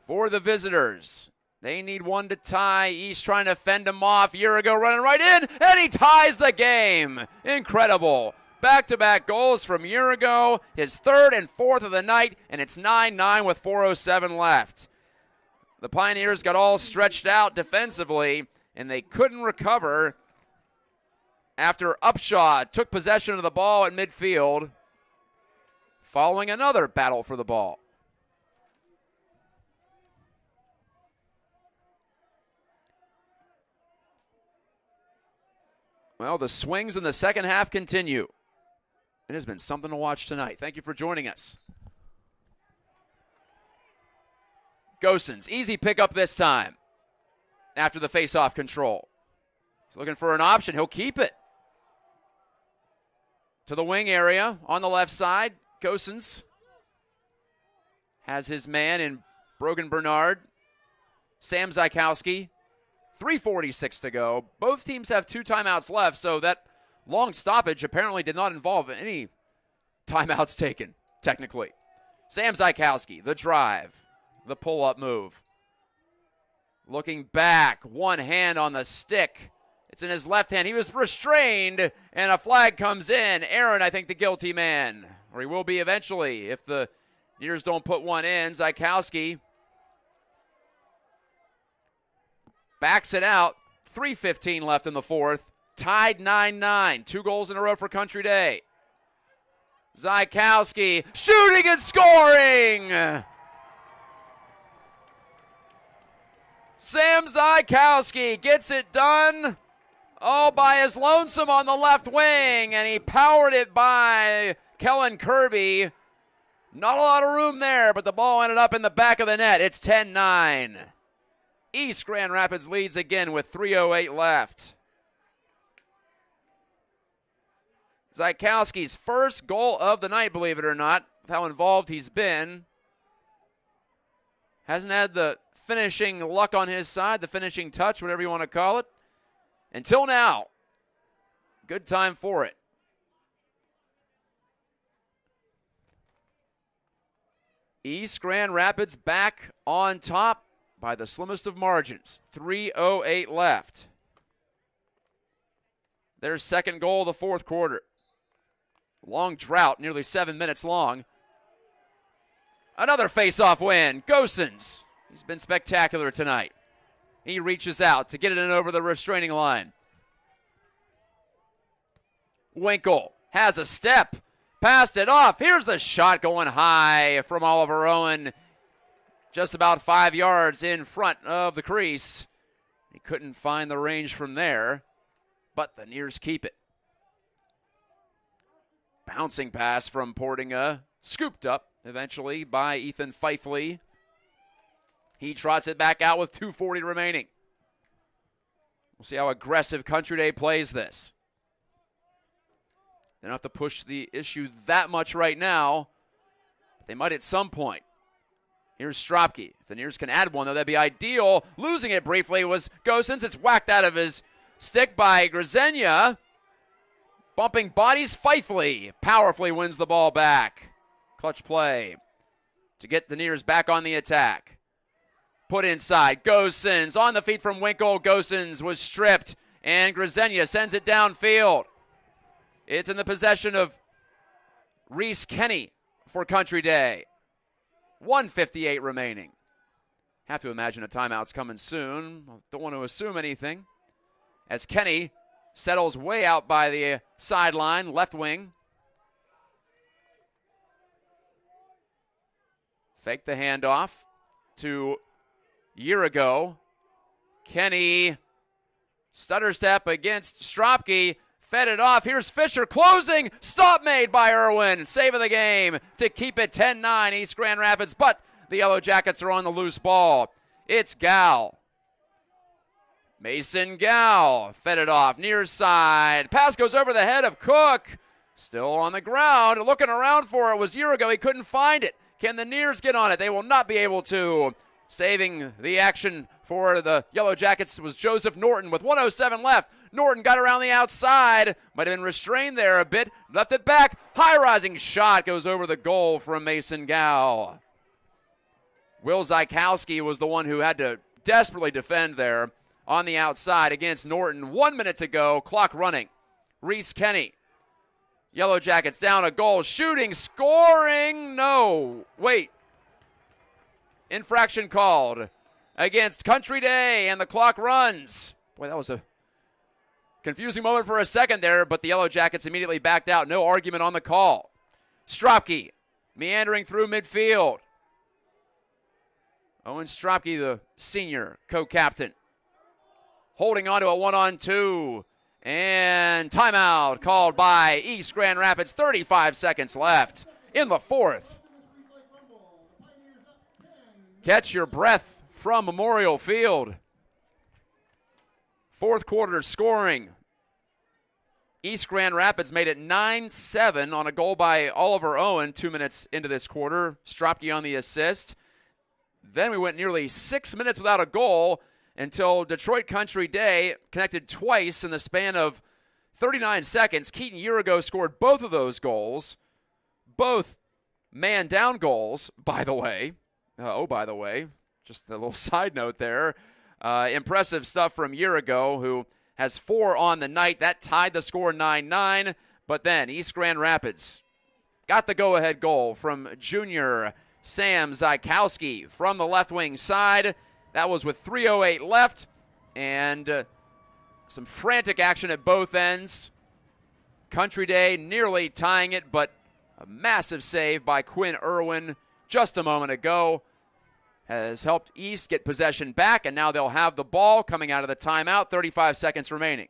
for the visitors. They need one to tie. East trying to fend him off. Urigo running right in, and he ties the game. Incredible. Back-to-back goals from Urigo, his third and fourth of the night, and it's 9-9 with 4:07 left. The Pioneers got all stretched out defensively, and they couldn't recover after Upshaw took possession of the ball at midfield, following another battle for the ball. Well, the swings in the second half continue. It has been something to watch tonight. Thank you for joining us. Gosens, easy pickup this time after the face-off control. He's looking for an option. He'll keep it. To the wing area on the left side. Gosens has his man in Brogan Bernard. Sam Zykowski. 3:46 to go. Both teams have 2 timeouts left, so that long stoppage apparently did not involve any timeouts taken, technically. Sam Zykowski, the drive, the pull-up move. Looking back, one hand on the stick. It's in his left hand. He was restrained, and a flag comes in. Aaron, I think, the guilty man, or he will be eventually if the Neers don't put one in. Zykowski backs it out. 3:15 left in the fourth. Tied 9-9. 2 goals in a row for Country Day. Zykowski shooting and scoring. Sam Zykowski gets it done all by his lonesome on the left wing, and he powered it by Kellen Kirby. Not a lot of room there, but the ball ended up in the back of the net. It's 10-9. East Grand Rapids leads again with 3:08 left. Zykowski's first goal of the night, believe it or not, with how involved he's been. Hasn't had the finishing luck on his side, the finishing touch, whatever you want to call it, until now. Good time for it. East Grand Rapids back on top by the slimmest of margins. 3:08 left. Their second goal of the fourth quarter. Long drought, nearly 7 minutes long. Another face-off win. Gosens. He's been spectacular tonight. He reaches out to get it in over the restraining line. Winkle has a step. Passed it off. Here's the shot going high from Oliver Owen. Just about 5 yards in front of the crease. He couldn't find the range from there, but the Nears keep it. Bouncing pass from Portinga. Scooped up eventually by Ethan Fifley. He trots it back out with 2:40 remaining. We'll see how aggressive Country Day plays this. They don't have to push the issue that much right now, but they might at some point. Here's Stropke. If the Nears can add one, though, that'd be ideal. Losing it briefly was Gosens. It's whacked out of his stick by Grzenia. Bumping bodies, Fifley powerfully wins the ball back. Clutch play to get the Nears back on the attack. Put inside. Gosens on the feet from Winkle. Gosens was stripped, and Grzenia sends it downfield. It's in the possession of Reese Kenny for Country Day. 1:58 remaining. Have to imagine a timeout's coming soon. Don't want to assume anything. As Kenny settles way out by the sideline, left wing. Fake the handoff to year ago. Kenny, stutter step against Stropke. Fed it off. Here's Fisher closing. Stop made by Irwin. Save of the game to keep it 10-9 East Grand Rapids, but the Yellow Jackets are on the loose ball. It's Gal. Mason Gal fed it off. Near side. Pass goes over the head of Cook. Still on the ground. Looking around for it was year ago. He couldn't find it. Can the Nears get on it? They will not be able to. Saving the action for the Yellow Jackets was Joseph Norton with 1:07 left. Norton got around the outside. Might have been restrained there a bit. Left it back. High-rising shot goes over the goal from Mason Gow. Will Zykowski was the one who had to desperately defend there on the outside against Norton. 1 minute to go. Clock running. Reese Kenny. Yellow Jackets down a goal. Shooting. Scoring. No. Wait. Infraction called against Country Day, and the clock runs. Boy, that was a confusing moment for a second there, but the Yellow Jackets immediately backed out. No argument on the call. Stropke meandering through midfield. Owen Stropke, the senior co-captain, holding on to a 1-on-2. And timeout called by East Grand Rapids. 35 seconds left in the fourth. Catch your breath from Memorial Field. Fourth quarter scoring. East Grand Rapids made it 9-7 on a goal by Oliver Owen 2 minutes into this quarter. Stropke on the assist. Then we went nearly 6 minutes without a goal until Detroit Country Day connected twice in the span of 39 seconds. Keaton Urigo scored both of those goals. Both man-down goals, by the way. By the way, just a little side note there. Impressive stuff from Urigo, who has 4 on the night. That tied the score 9-9. But then East Grand Rapids got the go-ahead goal from junior Sam Zykowski from the left wing side. That was with 3:08 left, and some frantic action at both ends. Country Day nearly tying it, but a massive save by Quinn Irwin just a moment ago has helped East get possession back, and now they'll have the ball coming out of the timeout. 35 seconds remaining.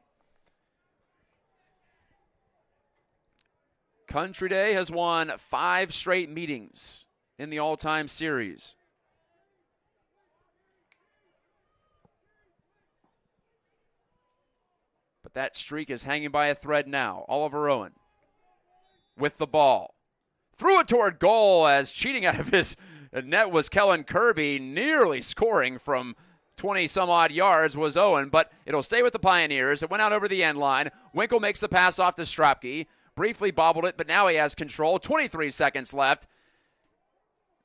Country Day has won 5 straight meetings in the all-time series. But that streak is hanging by a thread now. Oliver Owen with the ball. Threw it toward goal as cheating out of his net was Kellen Kirby, nearly scoring from 20-some-odd yards was Owen, but it'll stay with the Pioneers. It went out over the end line. Winkle makes the pass off to Stropke. Briefly bobbled it, but now he has control. 23 seconds left.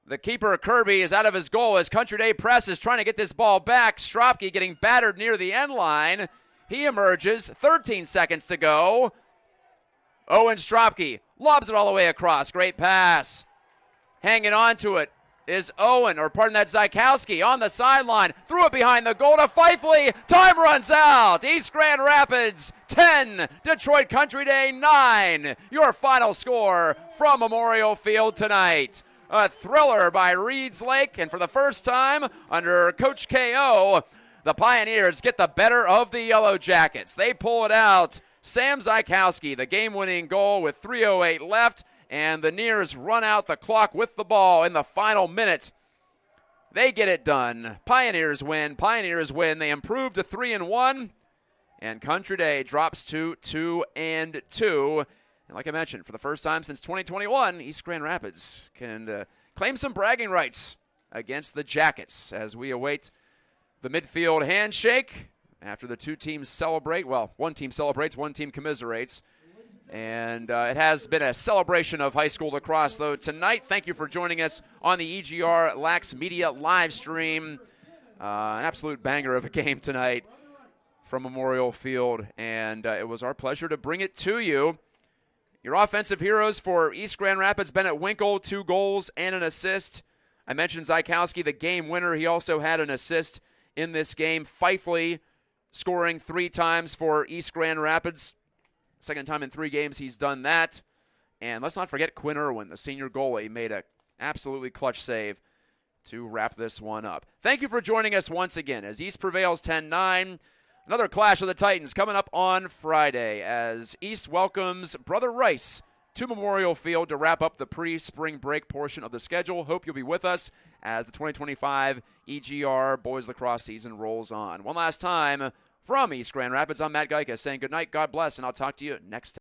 The keeper, Kirby, is out of his goal as Country Day Press is trying to get this ball back. Stropke getting battered near the end line. He emerges. 13 seconds to go. Owen Stropke lobs it all the way across. Great pass. Hanging on to it is Zykowski on the sideline. Threw it behind the goal to Fifely. Time runs out. East Grand Rapids 10, Detroit Country Day 9. Your final score from Memorial Field tonight. A thriller by Reeds Lake, and for the first time under Coach KO, the Pioneers get the better of the Yellow Jackets. They pull it out. Sam Zykowski, the game-winning goal with 3:08 left, and the Nears run out the clock with the ball in the final minute. They get it done. Pioneers win. They improve to 3-1, and Country Day drops to 2-2. And like I mentioned, for the first time since 2021, East Grand Rapids can claim some bragging rights against the Jackets as we await the midfield handshake after the two teams celebrate. Well, one team celebrates, one team commiserates. And it has been a celebration of high school lacrosse, though, tonight. Thank you for joining us on the EGR Lax Media live stream. An absolute banger of a game tonight from Memorial Field, and it was our pleasure to bring it to you. Your offensive heroes for East Grand Rapids, Bennett Winkle, 2 goals and an assist. I mentioned Zykowski, the game winner. He also had an assist in this game. Fifely scoring 3 times for East Grand Rapids. Second time in 3 games he's done that. And let's not forget Quinn Irwin, the senior goalie, made an absolutely clutch save to wrap this one up. Thank you for joining us once again as East prevails 10-9. Another clash of the Titans coming up on Friday as East welcomes Brother Rice to Memorial Field to wrap up the pre-spring break portion of the schedule. Hope you'll be with us as the 2025 EGR boys lacrosse season rolls on. One last time from East Grand Rapids, I'm Matt Gajtka saying good night, God bless, and I'll talk to you next time.